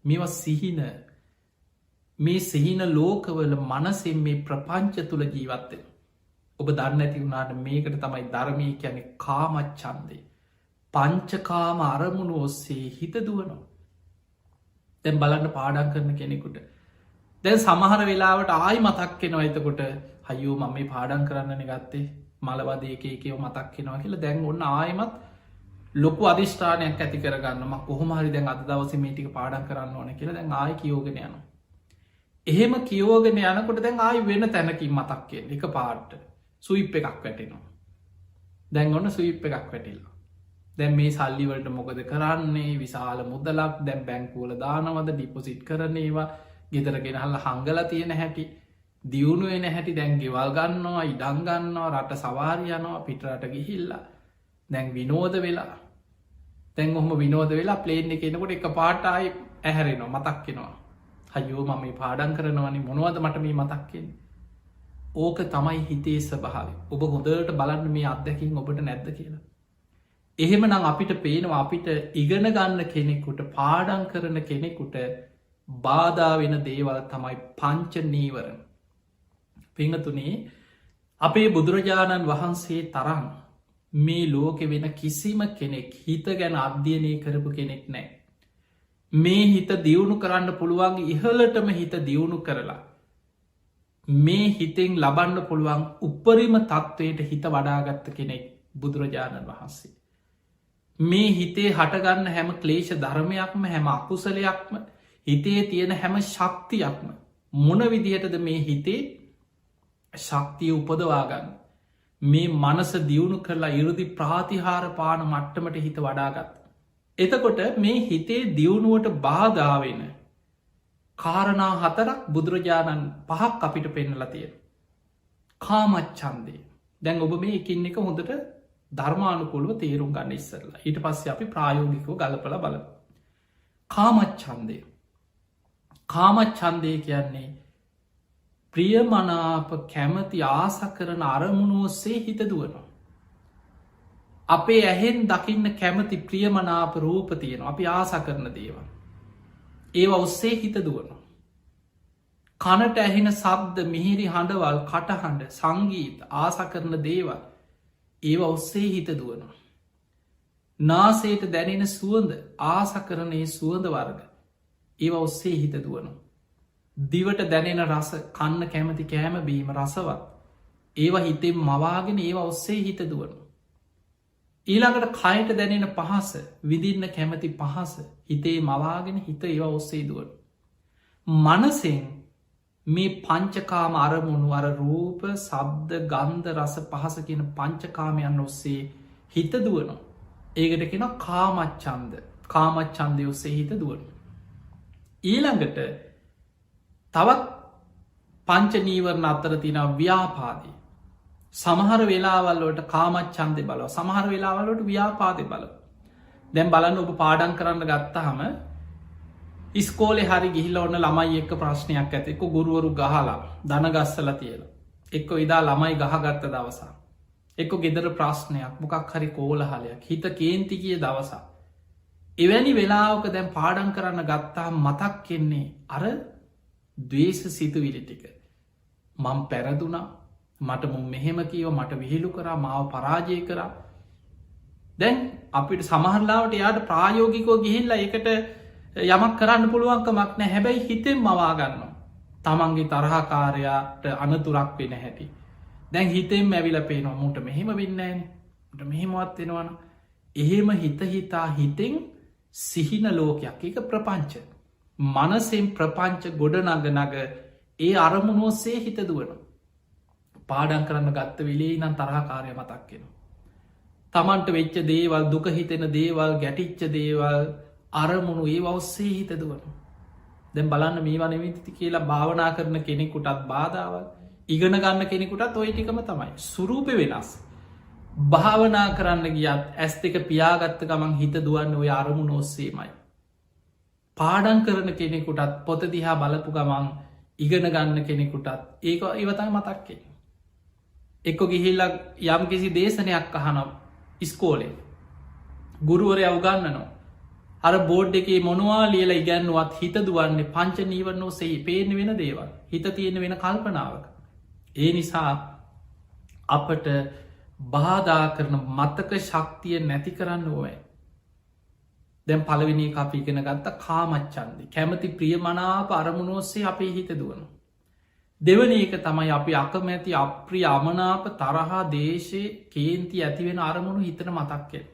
A: මේවා සිහින මේ සිහින ලෝකවල මනසින් මේ ප්‍රපංච තුළ ජීවත්තෙන ඔබ දන්න ඇති වුණාට මේකට තමයි ධර්මී කියන්නේ කාමච්චන්දේ පංචකාම අරමුණු ඔස්සේ හිත දුවනවා දැන් බලන්න පාඩන් කරන කෙනෙකුට දැන් සමහර වෙලාවට ආයි මතක්කෙනවා එතකොට හයෝ මම මේ පාඩන් කරන්න ගත්තේ මලවද ඒකව මතක්කෙනවා කියලා දැන් ඔන්න ආයමත් ලොකු අධිෂ්ඨානයක් ඇති කරගන්නම කොහොමහරි දැන් අද දවස මේටික පාඩන් කරන්න ඕන කියලා දැන් ආය කියෝගෙන යනවා එහෙම කියෝගෙන යනකොට දැන් ආයි වෙන තැනකින් මතක්කෙන් එක පාට්ට සුයිප් එකක් වැටෙනවා. දැන් ඔන්න සුයිප් එකක් වැටිල්ලා. දැන් මේ සල්ලිවලට මොකද කරන්නේ විශාල මුදලක් දැන් බැංකුවල දානවද ඩිපොසිට් කරනේවා ගෙදරගෙන හල්ල හංගල තියෙන හැටි දියුණුවෙන හැටි දැන් ගෙවල් ගන්නවා ඉඩංගන්නවා රට සවාරයනවා පිටරට ගිහිල්ලා දැන් විනෝද වෙලා දැන් ඔහම විනෝද වෙලා ප්ලේන් එක එනකොට එක පාටයි ඇහැරෙනවා මතක්කෙනවා හයෝ මම මේ පාඩන් කරනවනි මොනවද මට මේ මතක්කෙන් ඕක තමයි හිතේ ස්වභාවය ඔබ හොඳට බලන්න මේ අත්දැකින් ඔබට නැද්ද කියලා එහෙම නම් අපිට පේනවා අපිට ඉගෙන ගන්න කෙනෙකුට පාඩන් කරන කෙනෙකුට බාධා වෙන දේවල් තමයි පංච නීවරණ පිංහතුනේ අපේ බුදුරජාණන් වහන්සේ තරම් මේ ලෝකෙ වෙන කිසිම කෙනෙක් හිත ගැන අධ්‍යයනය කරපු කෙනෙක් නෑ මේ හිත දියුණු කරන්න පුළුවන් ඉහලටම හිත දියුණු කරලා මේ හිතෙන් ලබන්න පුළුවන් උපරිම තත්ත්වයට හිත වඩාගත්ත කෙනෙක් බුදුරජාණන් වහන්සේ මේ හිතේ හටගන්න හැම ක්ලේෂ ධර්මයක්ම හැම අකුසලයක්ම හිතේ තියෙන හැම ශක්තියක්ම මොන විදිහටද මේ හිතේ ශක්තිය උපදවාගන්න මේ මනස දියුණු කරලා ඉරුදි ප්‍රාතිහාර පාන මට්ටමට හිත වඩාගත්. එතකොට මේ හිතේ දියුණුවට බාධාවෙන කාරණා හතරක් බුදුරජාණන් පහක් අපිට පෙන්නලා තියෙන. කාමච්චන්දේ දැන් ඔබ මේ එකින් එක හොඳට ධර්මානුකොළුව තේරුම් ගන්න ඉස්සරලා ඊට පස්සේ අපි ප්‍රායෝගිකව ගලපල බල. කාමච්චන්දය කාමච්චන්දය කියන්නේ ප්‍රියමනාප කැමති ආස කරන අරමුණු ඔස්සේ හිත දුවනවා. අපේ ඇහෙන් දකින්න කැමති ප්‍රියමනාප රූප තියෙන අපි ආස කරන දේවල්. ඒව ඔස්සේ හිත දුවනවා. කනට ඇහෙන සබ්ද මිහිරි හඬවල් කටහඬ සංගීත ආස කරන දේවල් ඒව ඔස්සේ හිත දුවනවා. නාසේට දැනෙන සුවඳ ආස කරනේ සුවඳ වර්ග ඒව ඔස්සේ හිත දුවනවා. දිවට දැනෙන රස කන්න කැමති කෑම බීම රසවත් ඒවා හිතෙන් මවාගෙන ඒවා ඔස්සේ හිත දුවනවා. ඊළඟට කයට දැනෙන පහස විදින්න කැමති පහස හිතේ මවාගෙන හිත ඒවා ඔස්සේ දුවන. මනසෙන් මේ පංචකාම අරමුණු අර රූප සබ්ද ගන්ධ රස පහස කියන පංචකාමයන් ඔස්සේ හිත දුවනවා. ඒකට කෙන කාමච්චන්ද කාමච්චන්දය ඔස්සේ හිත දුවන. ඊළඟට තවත් පංච නීවරණ අත්තර තින ව්‍යාපාදී සමහර වෙලාවල්ලට කාමච්චන්දය බලව සමහර වෙලාවලට ව්‍යාපාදය බල දැන් බලන්න ඔබ පාඩන් කරන්න ගත්තහම ඉස්කෝලෙ හරි ගිහිල ඔන්න ළමයි එක්ක ප්‍රශ්නයක් ඇත එක්ක ගුරුවරු ගහලා දනගස්සල තියලා එක්ක ඉදා ළමයි ගහගත්ත දවසා එක්ක ගෙදර ප්‍රශ්නයක් මොකක් හරි කෝලහලයක් හිත කේන්ති කිය දවසා එවැනි වෙලාවක දැන් පාඩන් කරන්න ගත්තා මතක් කෙන්නේ අර දවේශ සිතුවිලි ටික මං පැරදුනා මට මුම් මෙහෙම කියව මට විහිලු කරා මාව පරාජය කරා දැන් අපිට සමහරලාවට යාට ප්‍රායෝගිකෝ ගිහිල්ලා එකට යමක් කරන්න පුළුවන්කමක් නෑ හැබැයි හිතෙන් මවාගන්න තමන්ගේ තරහකාරයාට අනතුරක් වෙන හැටි දැන් හිතෙන් ඇවිල පේනවා මුට මෙහෙම වෙන්නෑනට මෙහෙමවත් වෙනවන එහෙම හිතා හිතෙන් සිහින ලෝකයක් එක ප්‍රපංච මනසෙන් ප්‍රපංච ගොඩනගනග ඒ අරමුණෝස්සේ හිත දුවන පාඩන් කරන්න ගත්ත වෙලේ නම් තරහකාරය මතක්කෙන තමන්ට වෙච්ච දේවල් දුක හිතෙන දේවල් ගැටිච්ච දේවල් අරමුණු ඒ ඔස්සේ හිත දුවන දැන් බලන්න මේ වනවිති කියලා භාවනා කරන කෙනෙකුටත් බාධාවල් ඉගෙන ගන්න කෙනෙකුටත් ඔය ටිකම තමයි සුරූප වෙනස් භාවනා කරන්න ගියත් ඇස් දෙක පියාගත්ත ගමන් හිත දුවන්න ඔය අරමුණ ඔස්සේමයි පාඩන් කරන කෙනෙකුටත් පොත දිහා බලපු ගමන් ඉගෙන ගන්න කෙනෙකුටත් ඒක ඉවතයි මතක්කේ එක්කො ගිහිල්ල යම් කිසි දේශනයක් අහනම් ඉස්කෝලේ ගුරුවරය අවගන්නනවා අර බෝඩ් එකේ මොනවා ලියල ඉගැන්නුවත් හිත දුවන්නේ පංච නීවරනෝ සේ පේන වෙන දේවල් හිත තියෙන වෙන කල්පනාවක ඒ නිසා අපට බාධා කරන මතක ශක්තිය නැති කරන්න ඕය දැන් පලවෙනි අපි ඉගෙන ගත්ත කාමච්චන්ද කැමති ප්‍රියමනාප අරමුණෝස්සේ අපේ හිත දුවන දෙවන එක තමයි අපි අකමැති අප්‍රිය අමනාප තරහා දේශය කේන්ති ඇතිවෙන අරමුණු හිතන මතක්කෙන්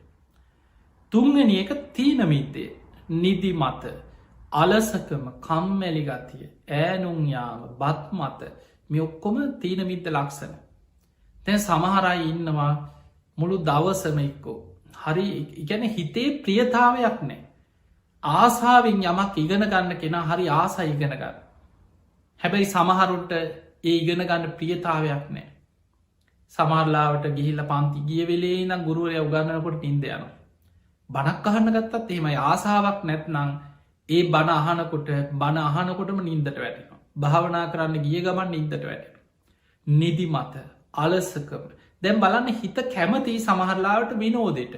A: තුන්ගෙන එක තීනමිත්තේ නිදි මත අලසකම කම්මැලි ගතිය ඈනුම් යාම බත් මත මේ ඔක්කොම තීනමිත්ත ලක්සන තැන් සමහරයි ඉන්නවා මුළු දවසම එක්කෝ හරි ඉගැන හිතේ ප්‍රියතාවයක් නෑ ආසාාවෙන් යමක් ඉගෙන ගන්න කෙනා හරි ආසා ඉගෙන ගන්න හැබැයි සමහරුන්ට ඒ ඉගෙන ගන්න ප්‍රියතාවයක් නෑ සමහරලාවට ගිහිල්ල පන්ති ගිය වෙලේ නම් ගුරුවරය උගන්නනකොට නින්ද යන බණක් අහන්න ගත්තත් එහෙමයි ආසාාවක් නැත්නං ඒ බණ අහනකොට බණ අහනකොටම නින්දට වැටෙනවා භාවනා කරන්න ගිය ගමන් නින්දට වැටෙන නිදි මත අලසකම දැම් බලන්න හිත කැමති සමහරලාවට විනෝදයට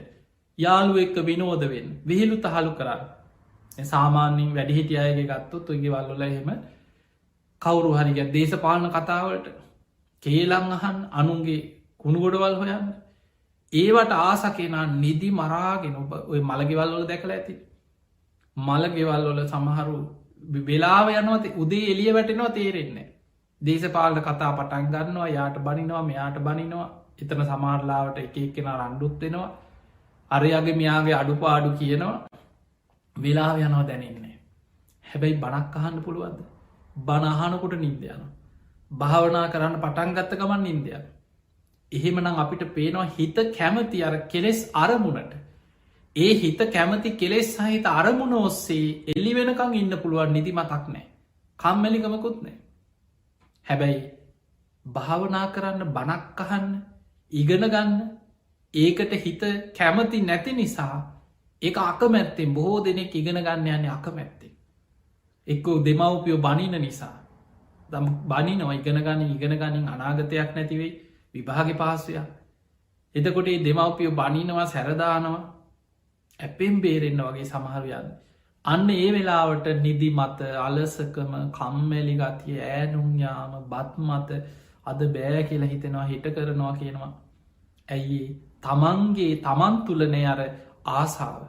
A: යාළුව එක්ක විනෝදවෙන් විහිලු තහලු කරන්න සාමාන්‍යින් වැඩිහිටිය අයගේ ගත්තුත් තුගේ වල්ලොල එහෙම කවුරු හරිග දේශපාලන කතාවලට කේලං අහන් අනුන්ගේ කුණුගොඩවල් හොයන්න ඒවට ආසකෙනා නිදි මරාගෙන ඔබ ඔය මළගෙවල්වල දැකල ඇති මළගෙවල්වල සමහරු වෙලාව යනවත උදේ එලිය වැටෙනවා තේරෙන්නේ දේශපාලන කතා පටන් ගන්නවා යාට බනිනවා මෙයාට බනිනවා එතන සමාරලාවට එක කෙන රණ්ඩුත්වෙනවා අරයාගේ මෙයාගේ අඩුපාඩු කියනවා වෙලාව යනවා දැනෙන්නේ හැබැයි බණක් අහන්න පුළුවන්ද බණහනකොට නින්දයන භාවනා කරන්න පටන්ගත්ත ගමන් නින්දයන එහෙමනම් අපිට පේනවා හිත කැමති අර කෙලෙස් අරමුණට ඒ හිත කැමති කෙලෙස් සහිත අරමුණ ඔස්සේ එල්ලි වෙනකං ඉන්න පුළුවන් නිදි මතක් නෑ කම්මැලිකමකුත් නෑ හැබැයි භාවනා කරන්න බණක් අහන්න ඉගෙන ගන්න ඒකට හිත කැමති නැති නිසා ඒ අකමැත්තෙන් බොහෝ දෙනෙක් ඉගෙන ගන්න යන්නේ අකමැත්තේ එක්කෝ දෙමව්පියෝ බනින නිසා දම් බනිනව ඉගෙන ගනින් අනාගතයක් නැතිවෙයි විභාග පාසුයක් එතකොට දෙමව්පියෝ බනිනවා සැරදානවා ඇපෙන් බේරෙන්න්න වගේ සමහරයන්න අන්න ඒ වෙලාවට නිදි මත අලසකම කම්මැලි ගතිය ෑනුම්යාම බත් මත අද බෑ කියලා හිතෙනවා හිට කරනවා කියනවා ඇයි තමන්ගේ තමන් තුළනෑ අර ආසාාව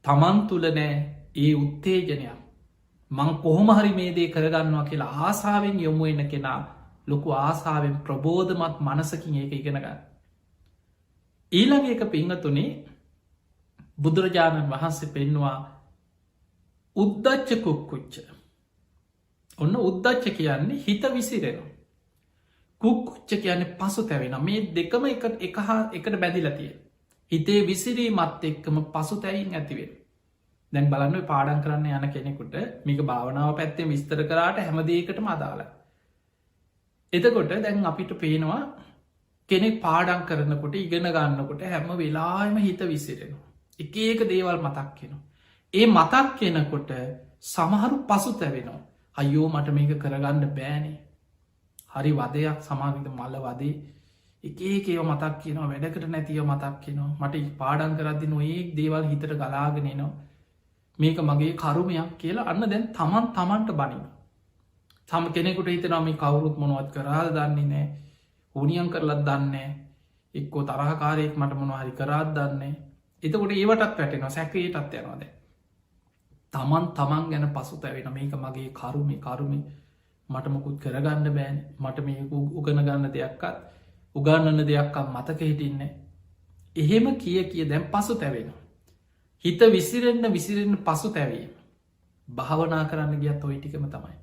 A: තමන් තුළනෑ ඒ උත්තේජනයක් මං කොහොම හරි මේ දේ කරගන්නවා කියලා ආසාාවෙන් යොමු එන්න කෙනා ලොකු ආසාාවෙන් ප්‍රබෝධමත් මනසකින් ඒක ඉගෙනගන්න ඊළඟ එක පිංහතුනේ බුදුරජාණන් වහන්සේ පෙන්වා උද්දච්ච කුක්කුච්ච ඔන්න උද්දච්ච කියන්නේ හිත විසිරෙනවා කුක්කුච්ච කියන්නේ පසු තැවෙන මේ දෙකම එකට බැඳිලතිය හිතේ විසිරීමත් එක්කම පසු තැයින් ඇතිවෙන දැන් බලන්න පාඩන් කරන්න යන කෙනෙකුට මේක භාවනාව පැත්තේ විස්තර කරාට හැමදේකට අදාල එතකොට දැන් අපිට පේනවා කෙනෙක් පාඩන් කරනකොට ඉගෙන ගන්නකොට හැම වෙලාම හිත විසිරෙනවා එක ඒක දේවල් මතක් කෙනවා ඒ මතක් කෙනකොට සමහරු පසු තැවෙනවා අයෝ මට මේක කරගන්න බෑනේ හරි වදයක් සමාවිත මල්ල වදේ ඒකේව මතක් කියනවා වැඩකට නැතිව මතක් කියනවා මට පාඩන් කරදදි නොඒ දේවල් හිතට ගලාගෙනනවා මේක මගේ කරුමයක් කියලා අන්න දැන් තමන්ට බනින තම කෙනෙකුට හිතනම කවුරුත් මොනවත් කරාද දන්නේ නෑ හෝනියන් කරලත් දන්නේ එක්කෝ තරහකාරයෙක් මට මොන හරි කරාත් දන්නේ එතකොට ඒවටත් වැටෙනවා සැකයටත් යනවාද තමන් ගැන පසු තැවෙන මේක මගේ කරුමි මටමකුත් කරගන්න බෑන් මට මේ උගන ගන්න දෙයක්කත් උගන්නන්න දෙයක්කම් මතක හිටින්නේ එහෙම කිය දැන් පසු තැවෙනවා හිත විසිරෙන්න්න පසු තැවීම භාවනා කරන්න ගියත් ඔයි ටිකම තමයි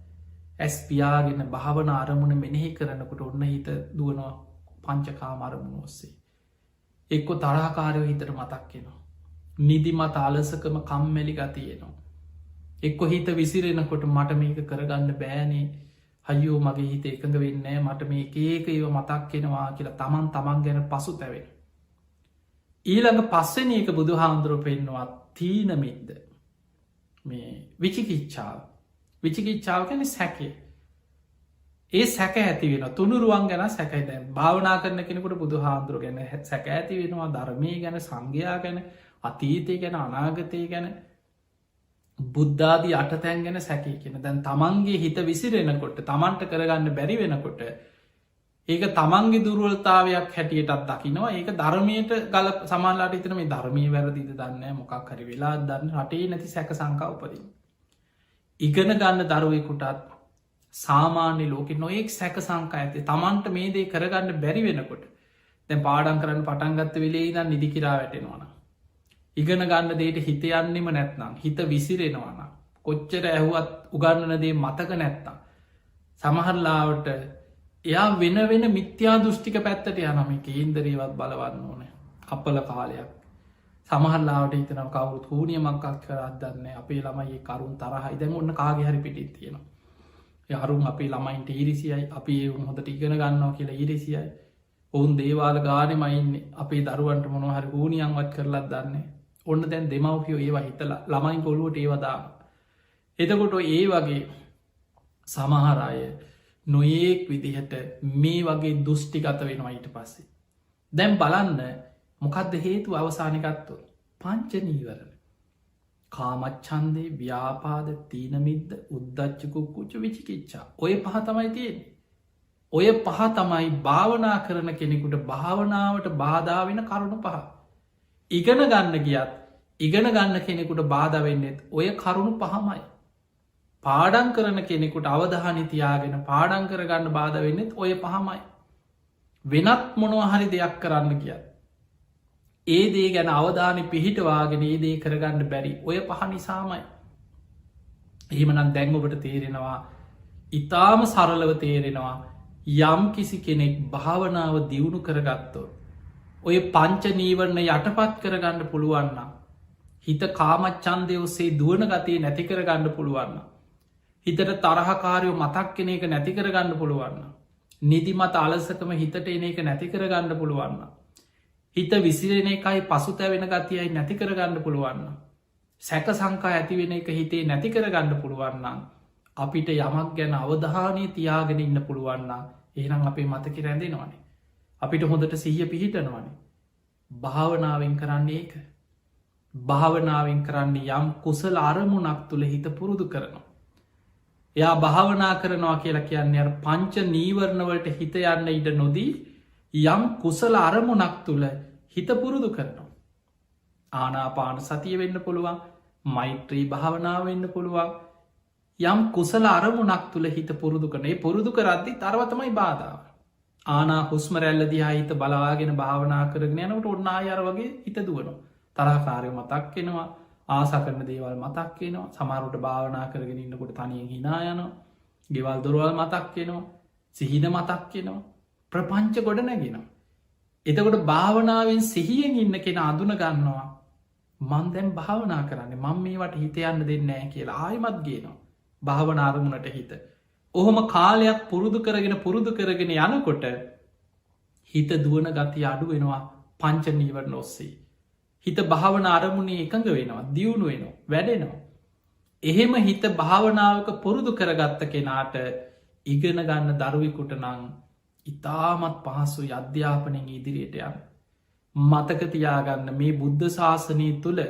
A: ඇස් පියාගෙන භාවන අරමුණ මෙනෙහි කරනකොට ඔන්න හිත දුවනවා පංචකාම අරමුණ ඔස්සේ එක්කො තරාකාරයෝ හිතට මතක්කෙනවා නිදිමත අලසකම කම්මැලි ගතියනවා එක්කො හිත විසිරෙනකොට මට මේක කරගන්න බෑනේ හයෝ මගේ හිත එකඟ වෙන්න මට මේ ඒක ඒව මතක්කෙනවා කියලා තමන් ගැන පසු තැවෙන ඊළඟ පස්සෙන එක බුදු හාමුදුරුව පෙන්නවා තීනමින්ද මේ විචිකිච්ඡාව කැන සැකේ ඒ සැක ඇති වෙන තුනුරුවන් ගැන සැකයි දැන් භාවනා කරන කෙනෙකුට බුදු හාමුදුරුව ගැන සැක ඇති වෙනවා ධර්මය ගැන සංඝයා ගැන අතීතය ගැන අනාගතය ගැන බුද්ධාදී අටතැන් ගැන සැකී කියෙන දැන් තමන්ගේ හිත විසිරෙනකොට තමන්ට කරගන්න බැරි වෙනකොට ඒක තමන්ගේ දුරුවලතාවයක් හැටියටත් දකිනවා ඒක ධර්මයට ගල සමාලාට ඉතන මේ ධර්මී වැරදිද දන්න මොකක් හරි වෙලා දන්න රටේ නැති සැක සංකා උපදී. ඉගෙන ගන්න දරුවෙකුටත් සාමාන්‍ය ලෝක නොයෙක් සැක සංකා ඇති තමන්ට මේ දේ කරගන්න බැරි වෙනකොට දැ පාඩන් කරන්න පටන්ගත්ත වෙලේ දන් නිදිකිරා වැටෙනවාන. ඉගෙන ගන්න දේට හිත යන්නෙම නැත්නම් හිත විසිරෙනවාන කොච්චර ඇහුවත් උගන්නන දේ මතක නැත්නම් සමහරලාවට එයා වෙන මිත්‍යා දෘෂ්ටික පැත්තට යනම කේන්දරීවත් බලවන්න ඕනේ අපල කාලයක් සමහල්ලාට හිතනම් කවුරුත් හූනිය මක්කක් කරත් දන්න අපේ ළමයි කරුන් තරහයි දැන් ඔන්න කාගේ හරි පිටිත් තියෙනවා යරුම් අපේ ළමයින්ට ඉරිසියයි අපි හොඳට ඉගෙන ගන්නවා කියලා ඉරිසියයි ඔවුන් දේවාල ගානෙමයින්නේ අපේ දරුවන්ට මොනහරි හූනියන්වත් කරලත් දන්නේ ඔන්න දැන් දෙමවපියෝ ඒවා හිතලා ළමයින් කොළුවට ඒවදා එතකොට ඒ වගේ සමහරය නොඒක් විදිහට මේ වගේ දෘෂ්ටිගත වෙනවා ඊට පස්සේ දැම් බලන්න මොකක්ද හේතු අවසානකත්තු පංචනීවරණ කාමච්චන්දේ ව්‍යාපාද තීනමිද්ද උද්දච්චකුක්කුච්ච විචිකිච්චා ඔය පහ තමයි තියෙන්නේ ඔය පහ තමයි භාවනා කරන කෙනෙකුට භාවනාවට බාධා වෙන කරුණු පහ ඉගෙන ගන්න ගියත් ඉගෙන ගන්න කෙනෙකුට බාධ වෙන්නෙත් ඔය කරුණු පහමයි පාඩන් කරන කෙනෙකුට අවධානි තියාගෙන පාඩන් කරගන්න බාධ වෙන්නෙත් ඔය පහමයි වෙනත් මොනවහරි දෙයක් කරන්න කියත් ඒ දේ ගැන අවධානය පිහිටවාගෙන ඒ දේ කරගන්න බැරි ඔය පහ නිසාමයි එහෙමනම් දැන් ඔබට තේරෙනවා ඉතාම සරලව තේරෙනවා යම් කිසි කෙනෙක් භාවනාව දියුණු කරගත්තෝ ඔය පංච නීවරණ යටපත් කරගන්න පුළුවන්න හිත කාමච්චන්දය ඔස්සේ දුවන ගතිය නැති කරගන්න පුළුවන්න හිතට තරහකාරයෝ මතක් කෙන එක නැති කරගන්න පුළුවන්න නිදිමත අලසකම හිතට එන එක නැති කරගන්න පුළුවන්න හිත විසිරෙන එකයි පසුතැවෙන ගතියයි නැති කරගන්න පුළුවන්න සැක සංකා ඇතිවෙන එක හිතේ නැති කරගන්න පුළුවන්නම් අපිට යමක් ගැන අවධානය තියාගෙන ඉන්න පුළුවන්න ඒනම් අපේ මතක රැඳෙනවානේ අපිට හොඳට සිහිය පිහිටනවානේ භාවනාවෙන් කරන්නේ ඒක භාවනාවෙන් කරන්නේ යම් කුසල අරමුණක් තුළ හිත පුරුදු කරනවා එයා භාවනා කරනවා කියලා කියන්නේ අර පංච නීවරණවලට හිත යන්න ඉඩ නොදී යම් කුසල අරමුණක් තුළ හිත පුරුදු කරනවා ආනාපාන සතිය වෙන්න පුළුවන් මෛත්‍රී භාවනාව වෙන්න පුළුවන් යම් කුසල අරමුණක් තුළ හිත පුරුදු කරනේ පුරුදු කරද්දි තරවතමයි බාධාව ආනා හුස්මරැල්ල දිහා හිත බලාගෙන භාවනා කරගෙන යනට ඔන්න අයර වගේ හිත දුවනවා තරහකාරය මතක් වෙනවා ආසා කරන දේවල් මතක් වෙනවා සමාරුට භාවනා කරගෙන ඉන්නකොට තනියෙන් හිනා යනවා ගෙවල් දොරවල් මතක් වෙනවා සිහින මතක් වෙනවා ප්‍රපංච ගොඩ නැගෙනවා එතකොට භාවනාවෙන් සිහියෙන් ඉන්න කෙන අඳුන ගන්නවා මන් දැම් භාවනා කරන්නේ මං මේවට හිත යන්න දෙන්නෑ කියලා ආයමත් ගේනවා භාවනාරමුණට හිත ඔහොම කාලයක් පුරුදු කරගෙන යනකොට හිත දුවන ගති අඩු වෙනවා පංච නීවරණ ඔස්සේ හිත භාවන අරමුණේ එකඟ වෙනවා දියුණු වෙනවා වැඩෙනවා එහෙම හිත භාවනාවක පුරුදු කරගත්ත කෙනාට ඉගෙන ගන්න දරුවෙකුට නං ඉතාමත් පහසු අධ්‍යාපනයෙන් ඉදිරියට යන්න මතකතියාගන්න මේ බුද්ධ ශාසනය තුළ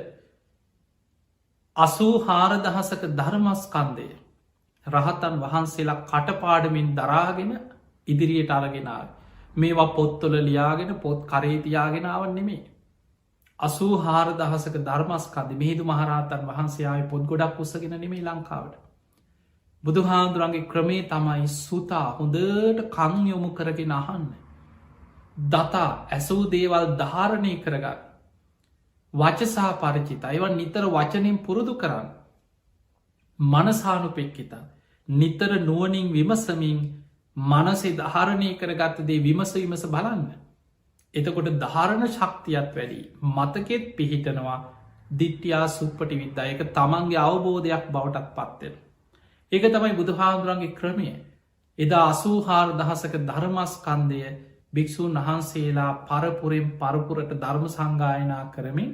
A: 84,000ක ධර්මස්කන්දය රහතන් වහන්සේලා කටපාඩමින් දරාගෙන ඉදිරියට අරගෙනාව මේවා පොත්තොල ලියාගෙන පොත් කරේතියාගෙනාවන් නෙමේ 84,000ක ධර්මස්කන්ද මිහිදු මහරහතන් වහන්සේයාය පොත් ගොඩක් උසගෙන නෙමේ ලංකාවට බුදු හාමුදුරන්ගේ ක්‍රමේ තමයි සුතා හොඳට කං යොමු කරගෙන අහන්න දතා ඇසූ දේවල් ධාරණය කරගන්න වචසා පරිචිත අයවන් නිතර වචනින් පුරුදු කරන්න මනසානුපෙක්කිතා නිතර නුවනින් විමසමින් මනසේ ධාරණය කරගත්ත දේ විමස බලන්න එතකොට ධාරණ ශක්තියත් වැඩි මතකෙත් පිහිටනවා දිට්ටියා සුප්පටි විද්දායක තමන්ගේ අවබෝධයක් බවටත් පත්වෙන ඒක තමයි බුදුහාදුරන්ගේ ක්‍රමය එදා 84,000ක ධර්මස්කන්දය භික්‍ෂූන් වහන්සේලා පරපුරෙන් පරපුරට ධර්ම සංගායනා කරමින්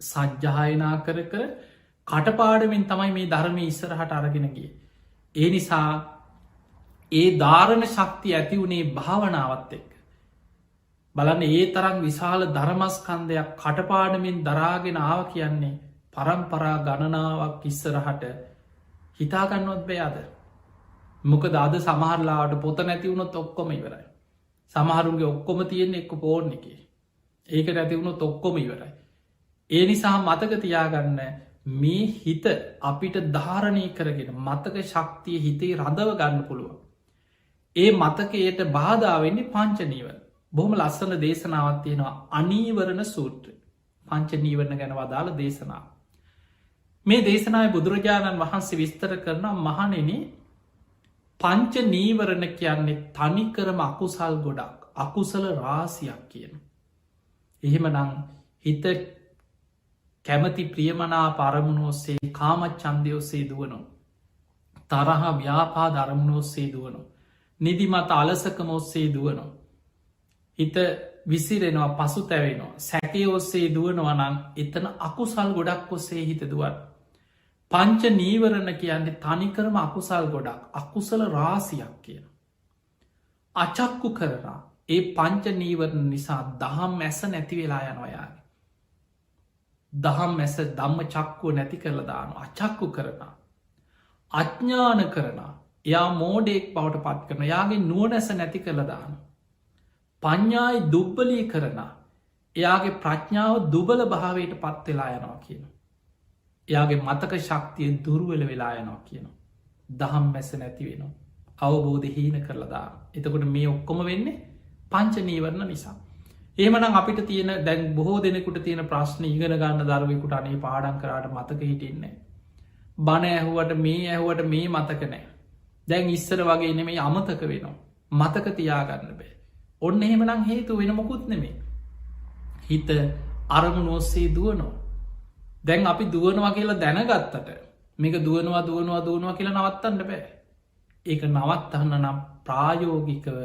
A: සජ්්‍යායනා කර කටපාඩමින් තමයි මේ ධර්මය ඉස්සරහට අරගෙනගේ ඒ නිසා ඒ ධාරණ ශක්ති ඇති වුණේ භාවනාවත් එක්ක බලන්න ඒ තරම් විශාල ධර්මස්කන්දයක් කටපාඩමින් දරාගෙන ආව කියන්නේ පරම්පරා ගණනාවක් ඉස්සරහට හිතාගන්නවත් බෑයාද මොකද අද සමහරලාට පොත නැතිවුණොත් ඔක්කොම ඉවරයි සමහරුන්ගේ ඔක්කොම තියෙන එක්ක පෝර්ණ එක ඒක නැතිවුණොත් ඔක්කොම ඉවරයි ඒ නිසා මතක තියාගන්න මේ හිත අපිට ධාරණය කරගෙන මතක ශක්තිය හිතේ රඳව ගන්න පුළුවන් ඒ මතකයට බාධාවෙන්නේ පංචනීවර බොහොම ලස්සන දේශනාවත් තියෙනවා අනීවරණ සූත්‍ර පංචනීවරණ ගැන වදාළ දේශනාව මේ දේශනාව බුදුරජාණන් වහන්සේ විස්තර කරන මහනෙන පංච නීවරණ කියන්නේ තනිකරම අකුසල් ගොඩක් අකුසල රාසියක් කියන. එහෙම නං හිත කැමති ප්‍රියමනා පරමුණ ඔස්සේ කාමත් චන්දය ඔස්සේ දුවනු. තරහ ව්‍යාපා ධරමුණ ඔස්සේ දුවනු. නිදිමත අලසකම ඔස්සේ දුවනු. හිත විසිරෙනවා පසු තැවෙනවා සැකේ ඔස්සේ දුවනවා නං එතන අකුසල් ගොඩක් ඔස්සේ හිත දුවන්. පංච නීවරණ කියන්නේ තනිකරම අකුසල් ගොඩක් අකුසල රාසියක් කියන. අචක්කු කරනා ඒ පංච නීවරණ නිසා දහම් මැස නැති වෙලා යනොයාගේ. දහම් මැස දම්ම චක්කුව නැති කරල දාන අචක්කු කරනා. අඥ්ඥාන කරනා එයා මෝඩෙක් බවට පත් කරන යාගේ නුවනැස නැති කරල දාන. පඤ්ඥායි දුබ්බලී කරනා එයාගේ ප්‍රඥාව දුබල භාවයට පත් වෙලා යනවා කියන. එයාගේ මතක ශක්තිය දුර්වල වෙලා යනවා කියන. දහම් මැස නැති වෙනවා. අවබෝධ හීන කරලදා. එතකොට මේ ඔක්කොම වෙන්නේ පංච නීවරණ නිසා. ඒමනම් අපිට තියෙන දැන් බොහෝ දෙනෙකුට තියෙන ප්‍රශ්න ඉගෙන ගන්න දරුවෙකුට අනේ පාඩන් කරාට මතක හිටින්නේ. බණ ඇහුවට මේ ඇහුවට මේ මතක නෑ. දැන් ඉස්සර වගේ නෙමේ අමතක වෙනවා. මතක තියාගන්න බෑ. ඔන්න එහෙමනම් හේතු වෙන මොකුත් නෙමේ. හිත අරමුණු ඔස්සේ දුවනෝ. දැන් අපි දුවනවා කියලා දැනගත්තට මේක දුවනවා කියලා නවත්තන්න බෑ. ඒක නවත්තන්න නම් ප්‍රායෝගිකව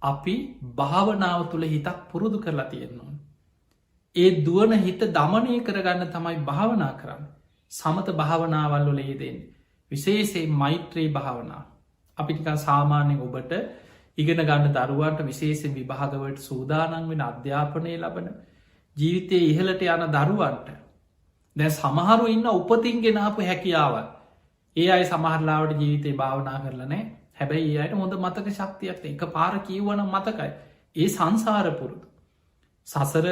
A: අපි භාවනාව තුළ හිතක් පුරුදු කරලා තියෙන්නවා. ඒ දුවන හිත දමනය කරගන්න තමයි භාවනා කරන්න. සමත භාවනාවල් වල යෙදෙන් විශේෂේ මෛත්‍රී භාවනා. අපිටික සාමාන්‍යෙන් ඔබට ඉගෙන ගන්න දරුවන්ට විශේෂෙන් විභාගවට සූදානන් වෙන අධ්‍යාපනය ලබන ජීවිතය ඉහලට යන දරුවන්ට දැ සමහරු ඉන්න උපතින් ගෙනාපු හැකියාවල් ඒ අයි සමහරලාවට ජීවිතය භාවනා කරලනෑ හැබැයි ඒයට හොඳ මතක ශක්තියක් එක පාර කියවන මතකයි ඒ සංසාරපුරුදු සසර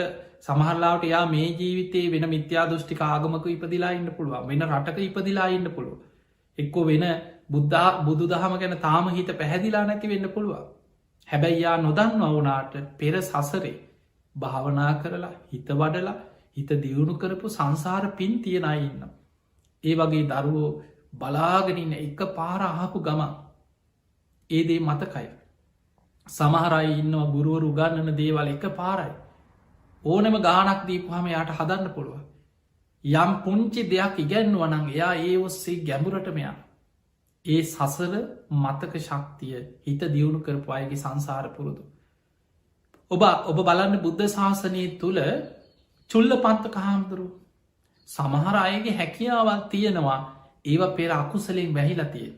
A: සමහරලාට යා මේ ජීවිතේ වෙන මිත්‍යා දෘෂ්ටික ආගමක ඉපදිලා ඉන්න පුළුවන් වෙන රටක ඉපදිලා ඉන්න පුළුව එක්කො වෙන බුදු දහම ගැන තාම හිත පැහැදිලා නැති වෙන්න පුළුවන් හැබැයි යා නොදන්න වුනාට පෙර සසරේ භාවනා කරලා හිත වඩලා හිත දියුණු කරපු සංසාර පින් තියෙනයි ඉන්න. ඒ වගේ දරුවෝ බලාගෙනන්න එක පාර අහපු ගමන් ඒදේ මතකයි. සමහරයි ඉන්නවා ගුරුවරු ගන්නන දේවල් එක පාරයි. ඕනම ගානක් දීපුහම යාට හදන්න පුළුව. යම් පුංචි දෙයක් ඉගැන්වනං එයා ඒ ඔස්සේ ගැඹුරටමයා. ඒ සසර මතක ශක්තිය හිත දියුණු කරපු අයගේ සංසාර පුරුදු. ඔබ බලන්න බුද්ධ ශාසනය තුළ චුල්ල පන්තක හාමුදුරු සමහර අයගේ හැකියාවක් තියෙනවා ඒව පෙර අකුසලෙන් වැහිලතිය.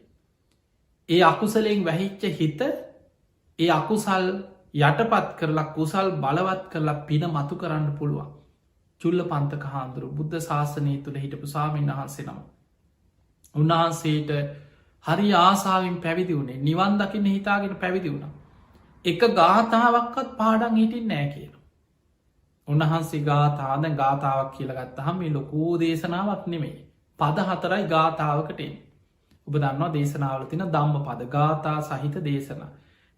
A: ඒ අකුසලෙන් වැහිච්ච හිත ඒ අකුසල් යටපත් කරලා කුසල් බලවත් කරලා පින මතු කරන්න පුළුවන්. චුල්ල පන්තක හාමුදුරු බුද්ධ ශාසනය තුළ හිටපු සාමීන් වහන්සේ නම. උන්වහන්සේට හරි ආසාාවෙන් පැවිදි වුණේ නිවන් දකින්න හිතාගෙන පැවිදි වුණ. එක ගාථාවක්කත් පාඩන් හිටින් නෑ කියන. උන්වහන්සේ ගාථාද ගාථාවක් කියලගත්ත හම මේ ලොකෝ දේශනාවක් නෙමෙයි. පද 4යි ගාථාවකටෙන්. ඔබ දන්නවා දේශනාවල තින දම්ම පද ගාථා සහිත දේශන.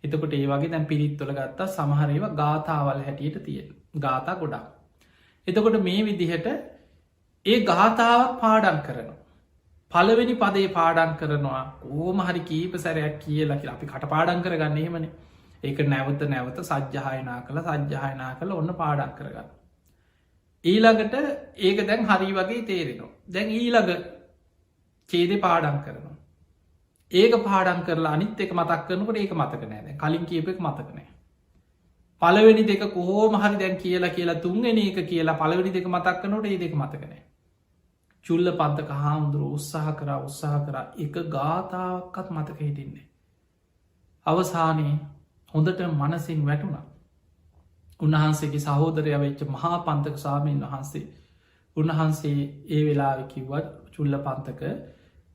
A: එතකොට ඒ වගේ දැන් පිරිත්වල ගත්තා සමහරේව ගාථාවල් හැටියට තියෙන ගාථා ගොඩක්. එතකොට මේ විදිහට ඒ ගාථාවක් පාඩන් කරනවා. පළවෙනි පදේ පාඩන් කරනවා ඕම හරි කීප සැරයක් කියලා කියලා අපි කට පාඩන් කරගන්න එහෙමන ඒක නැවත නැවත සජ්්‍යහයනා කළ සජ්්‍යහයනා කළ ඔන්න පාඩක් කරගන්න. ඊළඟට ඒක දැන් හරි වගේ තේරෙනවා. දැන් ඊළඟ චේද පාඩන් කරනවා. ඒක පාඩන් කරලා අනිත් එක මතක් කරනකට ඒක මතක නෑ කලින් කියපෙක් මතකනෑ. පළවෙනි දෙක කොහෝම හරි දැන් කියලා තුන්ගෙන එක කියලා පළවෙනි දෙක මතක් කනොට ඒ දෙක මතකනෑ. චුල්ල පන්තක හාමුදුරුව උත්සාහ කරා එක ගාථාවක්කත් මතක හිටින්නේ. අවසානයේ හොඳට මනසින් වැටුණ. උන්වහන්සේගේ සහෝදරය වෙච්ච මහා පන්තක සාමීන් වහන්සේ උන්වහන්සේ ඒ වෙලා කිව්වත් චුල්ල පන්තක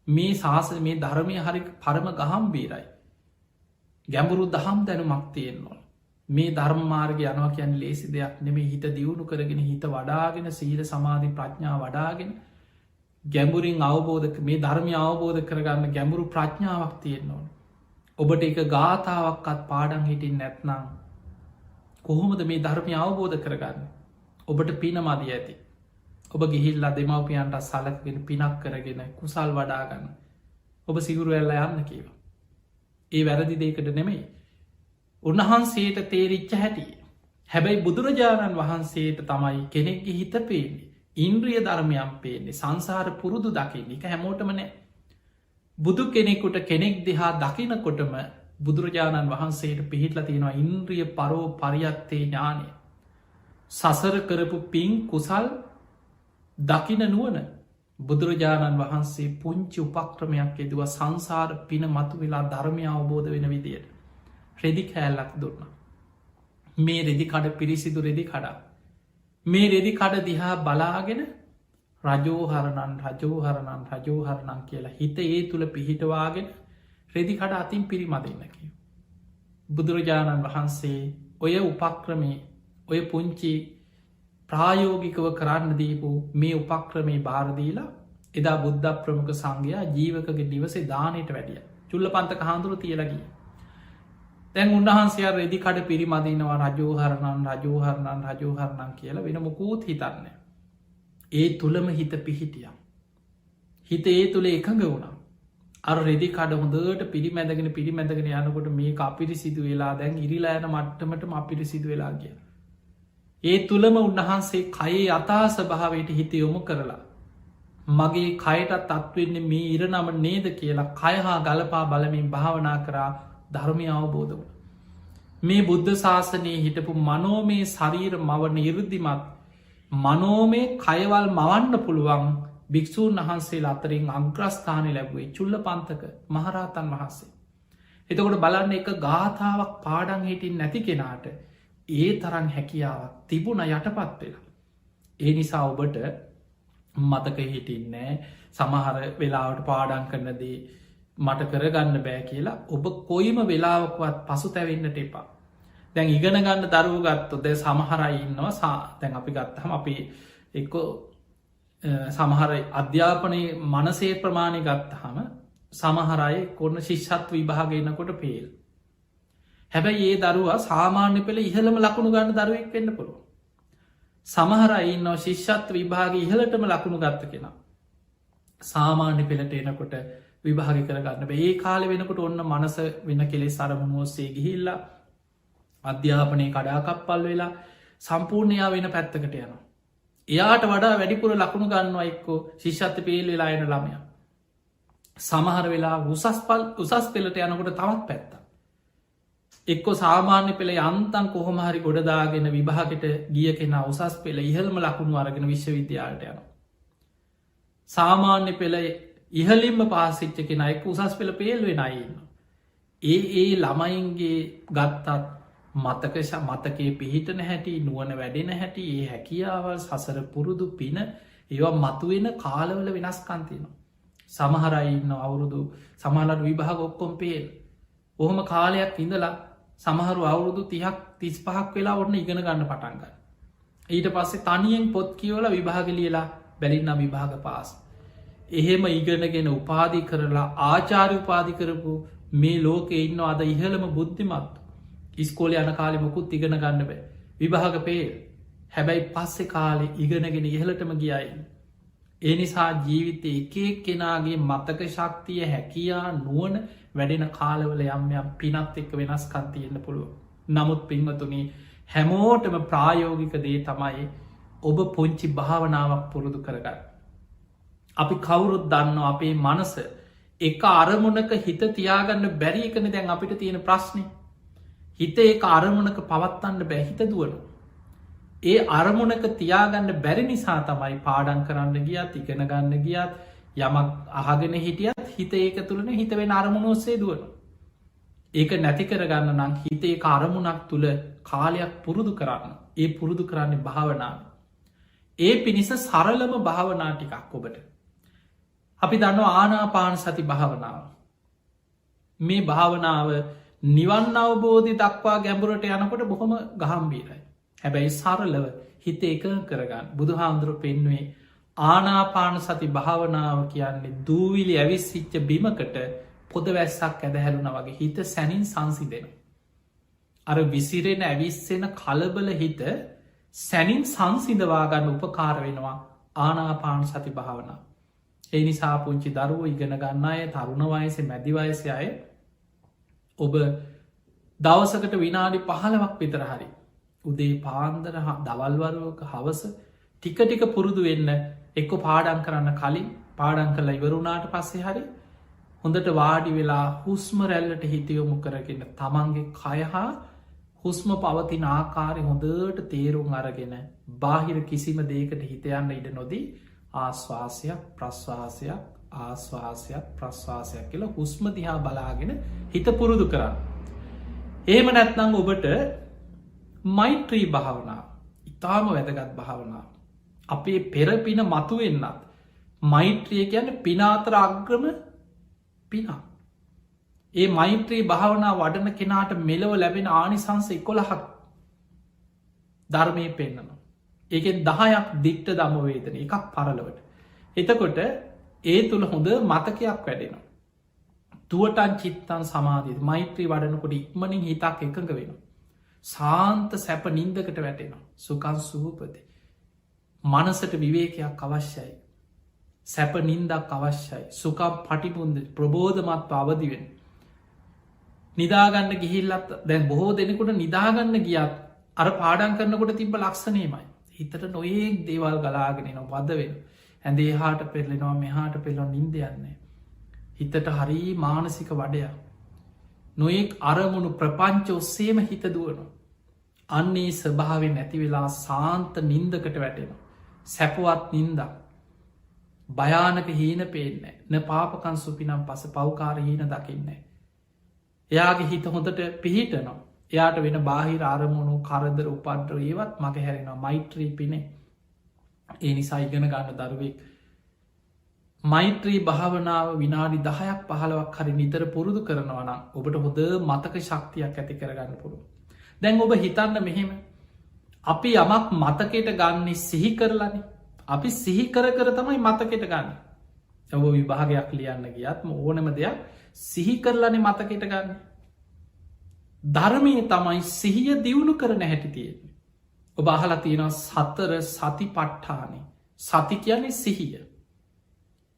A: මේ ශාස මේ ධර්මය හරි පරම ගහම් බීරයි. ගැඹුරු දහම් දැනුමක් තියෙන්නවා. මේ ධර්මාර්ග යනවා කියන් ලේසි දෙයක් නෙමේ හිත දියුණු කරගෙන හිත වඩාගෙන සීල සමාධි ප්‍රඥා වඩාගෙන ගැඹුරින් අවබෝධ මේ ධර්මය අවබෝධ කරගන්න ගැඹුරු ප්‍රඥාවක් තියෙන්නවා. ඔබට එක ගාථාවක්කත් පාඩන් හිටින් නැත්නම් කොහොමද මේ ධර්මය අවබෝධ කරගන්න. ඔබට පින මදී ඇති. ඔබ ගිහිල්ලා දෙමවපියන්ට සලකගෙන පිනක් කරගෙන කුසල් වඩාගන්න. ඔබ සිගුරු ඇල්ල යන්න කියව. ඒ වැරදි දෙකට නෙමෙයි. උන්වහන්සේට තේරිච්ච හැටිය. හැබැයි බුදුරජාණන් වහන්සේට තමයි කෙනෙක්ගේ හිත පේන්නේ. ඉන්ද්‍රිය ධර්මයන් පේන්නේ සංසාර පුරුදු දකින්න එක හැමෝටම නෑ. බුදු කෙනෙකුට කෙනෙක් දෙහා දකිනකොටම බුදුරජාණන් වහන්සේට පිහිටල තියෙනවා ඉන්ද්‍රිය පරෝ පරියත්තේ ඥානය. සසර කරපු පින් කුසල් දකින නුවන බුදුරජාණන් වහන්සේ පුංචි උපක්‍රමයක් එදුව සංසාර පින මතු වෙලා ධර්මය අවබෝධ වෙන විදියට රෙදි කෑල්ලක් දුන්න. මේ රෙදි කඩ පිරිසිදු රෙදි කඩා. මේ රෙදි කඩ දිහා බලාගෙන රජෝහරණන් රජෝහරණන් රජෝහරණන් කියලා හිත ඒ තුළ පිහිටවාගෙන රෙදි කඩ අතින් පිරිමදන්නකි. බුදුරජාණන් වහන්සේ ඔය උපක්‍රමේ ඔය පුංචි ප්‍රායෝගිකව කරන්න දීපු මේ උපක්‍රමේ භාරදීලා එදා බුද්ධ ප්‍රමුඛ සංඝයා ජීවකගේ නිවසේ දානයට වැඩිය චුල්ල පන්තක හාන්දුරු තියලගිය. තැන් උන්වහන්සේ රෙදි කඩ පිරිමදිනවා රජෝහරණන් රජෝහරණන් රජෝහරණන් කියලා වෙන මොකූත් හිතන්න. ඒ තුළම හිත පිහිටිය. හිත ඒ තුළ එකඟ වුණා. අර රෙදි කඩ හොඳට පිරිමැදගෙන පිරිමැදගෙන යනකොට මේ අපිරි සිදු වෙලා දැන් ඉරිලායන මට්ටමට අපිරි සිදු වෙලා කිය. ඒ තුළම උන්වහන්සේ කයේ අතා ස්භාවයට හිත යොමු කරලා. මගේ කයටත් අත්වෙන්නේ මේ ඉරනම නේද කියලා කයහා ගලපා බලමින් භාවනා කරා ධර්මය අවබෝධ වන. මේ බුද්ධ ශාසනයේ හිටපු මනෝමේ ශරීර මවන ඉරුද්ධිමත් මනෝමේ කයවල් මවන්න පුළුවන් භික්‍ෂූන් වහන්සේ අතරින් අග්‍රස්ථානය ලැබුවේ චුල්ල පන්තක මහරහතන් වහන්සේ. එතකොට බලන්න එක ගාථාවක් පාඩන් හිටින් නැති කෙනාට ඒ තරන් හැකියාවක් තිබුණ යටපත් වෙලා. ඒ නිසා ඔබට මතක හිටින්නේ සමහර වෙලාවට පාඩන් කරනදී මට කරගන්න බෑ කියලා ඔබ කොයිම වෙලාවක්වත් පසු තැවෙන්නට එපා. දැන් ඉගෙන ගන්න දරුව ගත්තොද සමහරයි ඉන්නවා තැන් අපි ගත්තහම අපි එක්කො සමහර අධ්‍යාපනය මනසේ ප්‍රමාණය ගත්තහම සමහරයි කොන්න ශිෂ්ෂත් විභාගන්නකොට පේල්. හැබැයි ඒ දරුවා සාමාන්‍ය පෙළ ඉහළම ලකුණු ගන්න දරුවෙක් වෙන්න පුළුව. සමහරයි නවා ශිෂ්ෂත් විභාග ඉහලටම ලකුණු ගත්ත කෙන. සාමාන්‍ය පෙළට එනකොට විභාග කරගන්න ඒ කාල වෙනකොට ඔන්න මනස වෙන කෙලෙ සරමුණුවස්සේ ගිහිල්ලා අධ්‍යාපනය කඩාකප්පල් වෙලා සම්පූර්ණයා වෙන පැත්තකට යනවා. එයාට වඩා වැඩිපුර ලකුණු ගන්නවා එක්කෝ ශිෂ්ෂත්ත පේල් වෙලා එන ළමය. සමහර වෙලා උසස් පෙළට යනකොට තවත් පැත්ත. එක්කො සාමාන්‍ය පෙළ යන්තන් කොහොමහරි ගොඩදාගෙන විභාගට ගිය කෙන උසස් පෙළ ඉහල්ම ලකුණු අරගෙන විශ්වවිද්‍යාලට යන. සාමාන්‍ය පෙළ ඉහලින්ම පාසිච්ච කෙන එක් උසස් පෙළ පේල් වෙන අයින්න. ඒ ළමයින්ගේ ගත්තත් මතකයේ පිහිටන හැටි නුවන වැඩෙන හැටි ඒ හැකියාවල් සසර පුරුදු පින ඒවා මතුවෙන කාලවල වෙනස්කන්තිනවා. සමහරයින්න අවුරුදු සමහලට විභාග ඔක්කොම් පේල්. ඔහොම කාලයක් ඉඳලා සමහරු අවුරුදු 35ක් වෙලා ඔන්න ඉගෙන ගන්න පටන්ගන්න. ඊට පස්සේ තනියෙන් පොත් කියවල විභාග ලියලා බැලින්න විභාග පාස්. එහෙම ඉගෙනගෙන උපාදි කරලා ආචාරය උපාදි කරපු මේ ලෝකෙ ඉන්න අද ඉහළම බුද්ධිමත් ඉස්කෝල යන කාලෙ මොකුත් ඉගෙන ගන්න බෑ විභාග පේල්. හැබැයි පස්සෙ කාලෙ ඉගෙනගෙන ඉහලටම ගියයි. ඒ නිසා ජීවිතය එකෙක් කෙනාගේ මතක ශක්තිය හැකියා නුවන වැඩෙන කාලවල යම්යම් පිනත් එක්ක වෙනස්කන්තියෙන්න්න පුළුව. නමුත් පින්වතුනි හැමෝටම ප්‍රායෝගික දේ තමයි ඔබ පුංචි භාවනාවක් පුරුදු කරගන්න. අපි කවුරුත් දන්න අපේ මනස එක අරමුණක හිත තියාගන්න බැරි එකන දැන් අපිට තියෙන ප්‍රශ්නය. හිත ඒ අරමුණක පවත්තන්න බැහිත දුවනු. ඒ අරමුණක තියාගන්න බැරි නිසා තමයි පාඩන් කරන්න ගියත් ඉගෙන ගන්න ගියත් යමක් අහගෙන හිටියත් හිත ඒක තුළන හිතවෙන අරමුණ ඔස්සේ දුවන. ඒක නැති කරගන්න නම් හිතේ අරමුණක් තුළ කාලයක් පුරුදු කරන්න. ඒ පුරුදු කරන්නේ භාවනාව. ඒ පිණිස සරලම භාවනා ටිකක් ඔබට. අපි දන්න ආනාපාන සති භාවනාව. මේ භාවනාව නිවන් අවබෝධි දක්වා ගැඹුරට යනකොට බොහොම ගහම්බීරයි. හැබැයි සරලව හිත එක කරගන්න බුදු හාමුදුරු පෙන්වේ ආනාපාන සති භාවනාව කියන්නේ දූවිලි ඇවිස්සිච්ච බිමකට පොද වැස්සක් ඇදහැරුණ වගේ හිත සැනින් සංසිදෙන. අර විසිරෙන ඇවිස්සෙන කලබල හිත සැනින් සංසිදවාගන්න උපකාර වෙනවා ආනාපාන සති භාවනා. ඒ නිසා පුංචි දරුව ඉගෙන ගන්න අය තරුණ වයස මැදිවයසය අය ඔබ දවසකට විනාඩි 15ක් විතර හරි උදේ පාන්දර දවල්වරුවක හවස ටික පුරුදු වෙන්න එක්ක පාඩන් කරන්න කලින් පාඩන් කළ ඉවරුණාට පස්සේ හරි හොඳට වාඩි වෙලා හුස්ම රැල්ලට හිතයොමු කරගෙන තමන්ගේ කයහා හුස්ම පවතින ආකාරය හොඳට තේරුම් අරගෙන බාහිර කිසිම දේකට හිතයන්න ඉඩ නොදී ආශ්වාසයක් ප්‍රශ්වාසයක් ආශ්වාසයක් ප්‍රශ්වාසයක් කියලා හුස්ම දිහා බලාගෙන හිත පුරුදු කරන්න. එහෙම නැත්නම් ඔබට මෛත්‍රී භාවනාව ඉතාම වැදගත් භාවනාව. අපේ පෙරපින මතු වෙන්නත් මෛත්‍රිය කියන්න පිනාතර අග්‍රම පිනා. ඒ මෛත්‍රී භාවනා වඩන කෙනාට මෙලව ලැබෙන ආනිසංස 11ක් ධර්මය පෙන්න්නන. ඒකෙන් 10ක් දිට්ට දමවේදන එකක් පරලවට. එතකොට ඒ තුළ හොඳ මතකයක් වැඩෙනවා. තුවටන් චිත්තන් සමාධීත මෛත්‍රී වඩනකොට ඉක්මනින් හිතක් එකඟ වෙන. සාන්ත සැප නින්දකට වැටෙනවා. සුකන් සුහපති. මනසට විවේකයක් අවශ්‍යයි. සැප නින්දක් අවශ්‍යයි. සුකම් පටිපුන්ද ප්‍රබෝධමත් අවදිවෙන. නිදාගන්න ගිහිල්ලත් දැන් බොහෝ දෙනෙකුට නිදාගන්න ගියත් අර පාඩන් කරනකොට තිබ ලක්ෂණයමයි. හිතට නොඒක් දේවල් ගලාගෙන න වද වෙන. ඇඳේ හාට පෙරලෙනවා මෙහාට පෙළො නින්ද යන්නේ. හිතට හරි මානසික වඩයක්. නොයෙක් අරමුණු ප්‍රපංච ඔස්සේම හිත දුවනවා. අන්නේ ස්වභාවෙන් නැතිවෙලා සාන්ත නින්දකට වැටෙන. සැපුවත් නින්දක්. භයානක හීන පේන්න න පාපකන් සුපිනම් පස පවකාර හීන දකින්නේ. එයාගේ හිත හොඳට පිහිටනවා. එයාට වෙන බාහිර අරමුණු කරදර උපද්‍ර ඒවත් මග හැරෙනවා මෛත්‍රී පිනේ. ඒ නිසා ඉගෙන ගන්න දරුවෙක් මෛත්‍රී භාවනාව විනාඩි 10ක් 15ක් හරි නිතර පුරුදු කරනවනම් ඔබට හොඳ මතක ශක්තියක් ඇති කරගන්න පුළුව. දැන් ඔබ හිතන්න මෙහෙම අපි යමක් මතකයට ගන්නේ සිහි කරලනි අපි සිහි කර තමයි මතකෙට ගන්න. ඔබ විභාගයක් ලියන්න ගියත්ම ඕනම දෙයක් සිහි කරලනි මතකෙට ගන්න. ධර්මය තමයි සිහිය දියුණු කරන හැටි තියෙන්නේ. ඔබ අහලා තියෙන සතර සති පට්ඨානේ සති කියන්නේ සිහිය.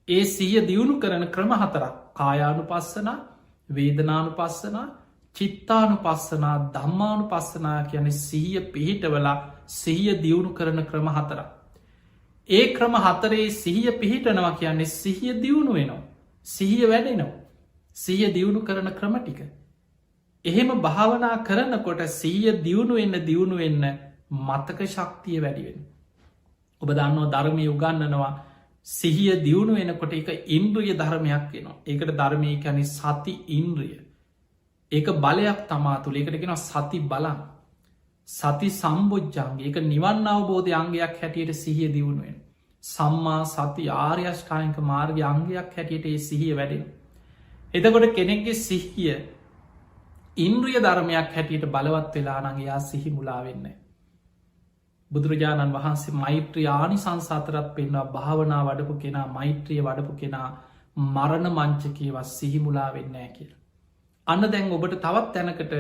A: ඒ සිහිය දියුණු කරන ක්‍රම 4ක් කායානු පස්සනා වේදනානු පස්සනා චිත්තානු පස්සනා ධම්මානු පස්සනා කියන සිහිය පිහිටවලා සිහිය දියුණු කරන ක්‍රම 4ක්. ඒ ක්‍රම 4 සිහිය පිහිටනවා කියන්නේ සිහිය දියුණු වෙනවා. සිහිය වැඩෙනවා. සිහිය දියුණු කරන ක්‍රම ටික. එහෙම භාවනා කරනකොට සිහිය දියුණු වෙන්න මතක ශක්තිය වැඩිවෙන. ඔබ දන්නවා ධර්මය උගන්නනවා සිහිය දියුණු වෙනකොට එක ඉන්ද්‍රිය ධර්මයක් වෙනවා. ඒකට ධර්මය කැන සති ඉන්ද්‍රිය. ඒක බලයක් තමා තුළ ඒකට කෙන සති බලන්. සති සම්බෝජ්ජන්ගේ එක නිවන් අවබෝධය අංගයක් හැටියට සිහිය දියුණුවෙන්. සම්මා සති ආර්යෂ්ඨායික මාර්ග අංගයක් හැටියට ඒ සිහිය වැඩෙන. එතකොට කෙනෙක්ගේ සිහිය ඉන්ද්‍රිය ධර්මයක් හැටියට බලවත් වෙලා නඟයා සිහි මුලාවෙන්නේ. බුදුරජාණන් වහන්සේ මෛත්‍රී ආනිසංසාතරත් පෙන්වා භාවනා වඩපු කෙනා මෛත්‍රිය වඩපු කෙනා මරණ මංචකයවත් සිහිමුලා වෙන්නෑ කියල. අන්න දැන් ඔබට තවත් තැනකට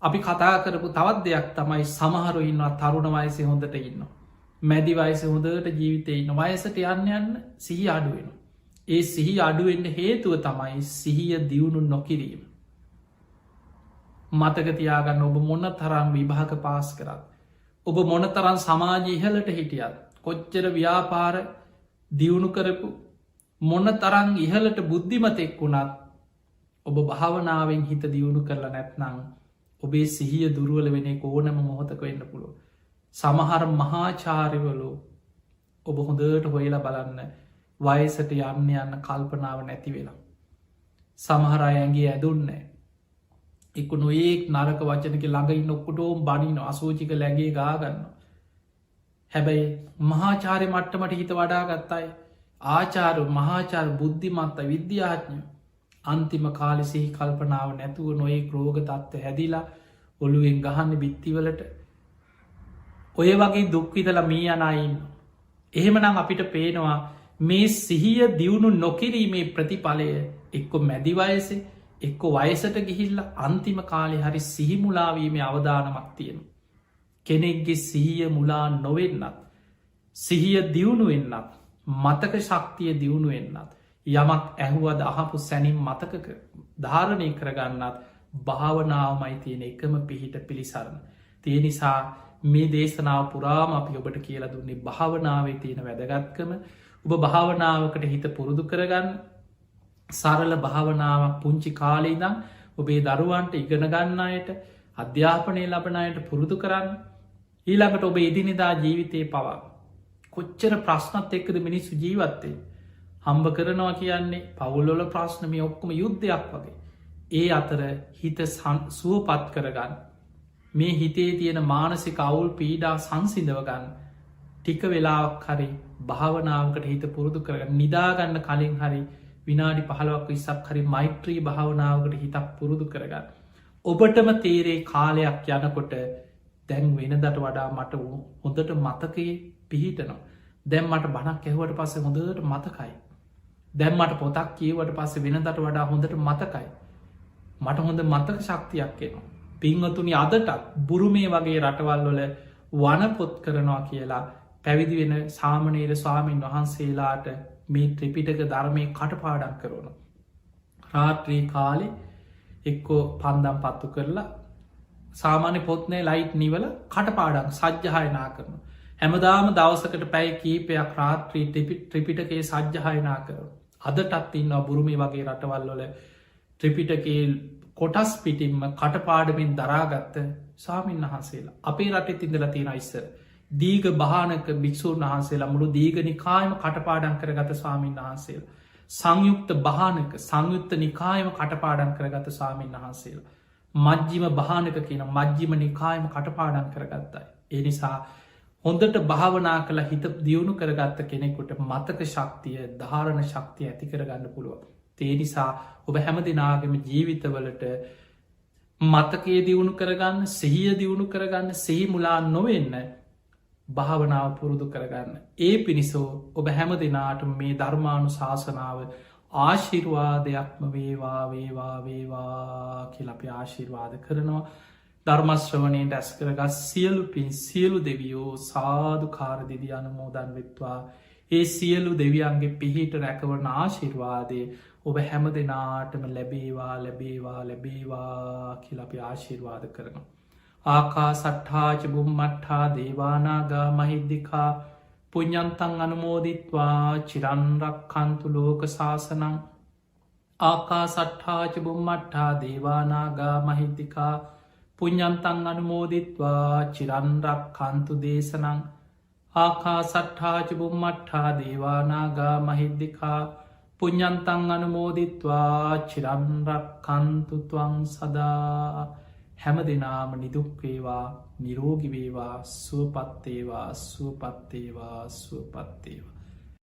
A: අපි කතා කරපු තවත් දෙයක් තමයි සමහරු ඉන්නවා තරුණ වයසේ හොඳට ඉන්න. මැදි වයස හොඳට ජීවිතය ඉන්න වයසට යන්න සිහි අඩුවෙන. ඒ සිහි අඩුවෙන්ට හේතුව තමයි සිහිය දියුණු නොකිරීම. මතකතියාගන්න ඔබ මොන්න තරම් විභාග පාස් කරත්. ඔබ මොනතරන් සමාජ ඉහලට හිටියත් කොච්චර ව්‍යාපාර දියුණු කරපු මොන්න තරං ඉහලට බුද්ධිමතෙක් වුණත් ඔබ භාවනාවෙන් හිත දියුණු කරලා නැත්නං ඔබේ සිහිය දුරුවල වෙන ඕනම මොහොතක වෙන්න පුළුව. සමහර මහාචාරිවලු ඔබ හොඳට හොයලා බලන්න වයසට යන්න කල්පනාව නැති වෙලා. සමහරයන්ගේ ඇදුන්නේ එක්ක නොඒක් නරක වචනක ළඟයි නොක්කුටෝම් බනින අසෝචික ලැගේ ගාගන්න. හැබැයි මහාචාරය මට්ටමට හිත වඩාගත්තයි ආචාරු මහාචාර බුද්ධිමත්ත විද්‍යාඥ අන්තිම කාලෙසිහි කල්පනාව නැතුව නොඒ රෝග තත්ව හැදිලා ඔළුවෙන් ගහන්න බිත්තිවලට ඔය වගේ දුක්විදල මී යනයින්න. එහෙමනම් අපිට පේනවා මේ සිහිය දියුණු නොකිරීමේ ප්‍රතිඵලය එක්කො මැදිවයසේ එක්ක වයසට ගිහිල්ල අන්තිම කාලෙ හරි සිහිමුලාවීම අවධානමක් තියෙන. කෙනෙක්ගේ සිහිය මුලා නොවෙන්නත්. සිහිය දියුණු වෙන්නත් මතක ශක්තිය දියුණු වෙන්නත්. යමක් ඇහුවද අහපු සැනින් මතක ධාරණය කරගන්නත් භාවනාවමයි තියෙන එකම පිහිට පිළිසරණ. තිය නිසා මේ දේශනාව පුරාම අපි ඔබට කියලා දුන්නේ භාවනාවේ තියෙන වැදගත්කම. ඔබ භාවනාවකට හිත පුරුදු කරගන්න සරල භාවනාවක් පුංචි කාලීදම් ඔබේ දරුවන්ට ඉගෙන ගන්නයට අධ්‍යාපනය ලබනයට පුරුදු කරන්න. ඊළඟට ඔබ එදිනෙදා ජීවිතය පවා කොච්චර ප්‍රශ්නත් එක්කද මිනිස්සු ජීවත්තේ හම්බ කරනවා කියන්නේ පවුල්ලොල ප්‍රශ්නමය ඔක්කොම යුද්ධයක් වගේ. ඒ අතර හිත සුවපත් කරගන්න මේ හිතේ තියෙන මානසික අවුල් පීඩා සංසිඳවගන්න ටික වෙලාවක් හරි භාවනාවකට හිත පුරුදු කරගන්න නිදාගන්න කලින් හරි විනාඩි 15ක් 20ක් හරි මෛත්‍රී භාවනාවකට හිතක් පුරුදු කරගන්න. ඔබටම තේරේ කාලයක් යනකොට දැන් වෙනදට වඩා මට හොඳට මතකයේ පිහිටනවා. දැම් මට බණක් ඇහුවට පස්සේ හොඳට මතකයි. දැම් මට පොතක් කියවට පස්සේ වෙනදට වඩා හොඳට මතකයි. මට හොඳ මතක ශක්තියක් එනවා. පින්වතුනි අදටත් බුරුමේ වගේ රටවල්වල වනපොත් කරනවා කියලා පැවිදි වෙන සාමනීර ස්වාමීන් වහන්සේලාට මේ ත්‍රිපිටක ධර්මය කටපාඩක් කරන. රාත්‍රී කාලෙ එක්කෝ පන්දම් පත්තු කරලා සාමාන්‍ය පොත්නෑ ලයිට් නිවල කටපාඩක් සජ්්‍යහයනා කරන. හැමදාම දවසකට පැය කීපයක් රාත්‍රී ත්‍රිපිටකේ සජ්්‍යහයනා කර. අදටත් ඉන්න බුරුමි වගේ රටවල්ලොල ත්‍රිපිටකේ කොටස් පිටින්ම කටපාඩමින් දරාගත්ත සාමීන් වහන්සේලා අපේ රටෙත් ඉඳල තියෙන ඉස්සර දීග භානක භික්‍ෂූන් වහන්සේලා මුළු දීග නිකායම කටපාඩන් කරගත ස්වාමීන් වහන්සේලා. සංයුක්ත භානක සංයුත්ත නිකායම කටපාඩන් කරගත ස්වාමීන් වහන්සේලා. මජ්ජිම භානක කියන මජ්ජිම නිකායම කටපාඩන් කරගත්තයි. ඒ නිසා හොඳට භාවනා කළ හිත දියුණු කරගත්ත කෙනෙකුට මතක ශක්තිය ධාරණ ශක්තිය ඇති කරගන්න පුළුව. ඒ නිසා ඔබ හැම දෙනාගම ජීවිතවලට මතකේ දියුණු කරගන්න සිහිය දියුණු කරගන්න සිහි මුලා නොවෙන්න භාවනාව පුරුදු කරගන්න. ඒ පිණිසෝ ඔබ හැම දෙනාට මේ ධර්මානු ශාසනාව ආශිර්වාදයක්ම වේවා වේවා වේවා කියලපි ආශිර්වාද කරනවා. ධර්මශ්‍රවනයට ඇස් කරගත් සියලු පින් සියලු දෙවියෝ සාධකාරදිදි අනමෝදන් වෙත්වා. ඒ සියලු දෙවියන්ගේ පිහිට රැකවන ආශිර්වාදය ඔබ හැම දෙනාටම ලැබේවා ලැබේවා ලැබේවා කියලපි ආශිර්වාද කරනවා. ආකා සට්හාච බුම්මට්හා දේවානාගා මහිද්දිකා පුඤ්ඤන්තං අනුමෝදිත්වා චිරන්රක් කන්තු ලෝක ශාසනං. ආකා සට්හාච බුම්මට්හා දේවානාගා මහිද්දිකා පුඤ්ඤන්තං අනුමෝදිත්වා චිරන්රක් කන්තු දේශනං. ආකා සට්හාච බුම්මට්හා දේවානාගා මහිද්දිකා පුඤ්ඤන්තං අනුමෝදිත්වා චිරන්රක් කන්තු ත්වං සදා. හැම දෙනාම නිදුක්වේවා නිරෝගිවේවා සුවපත්තේවා සුවපත්තේවා සුවපත්තේවා.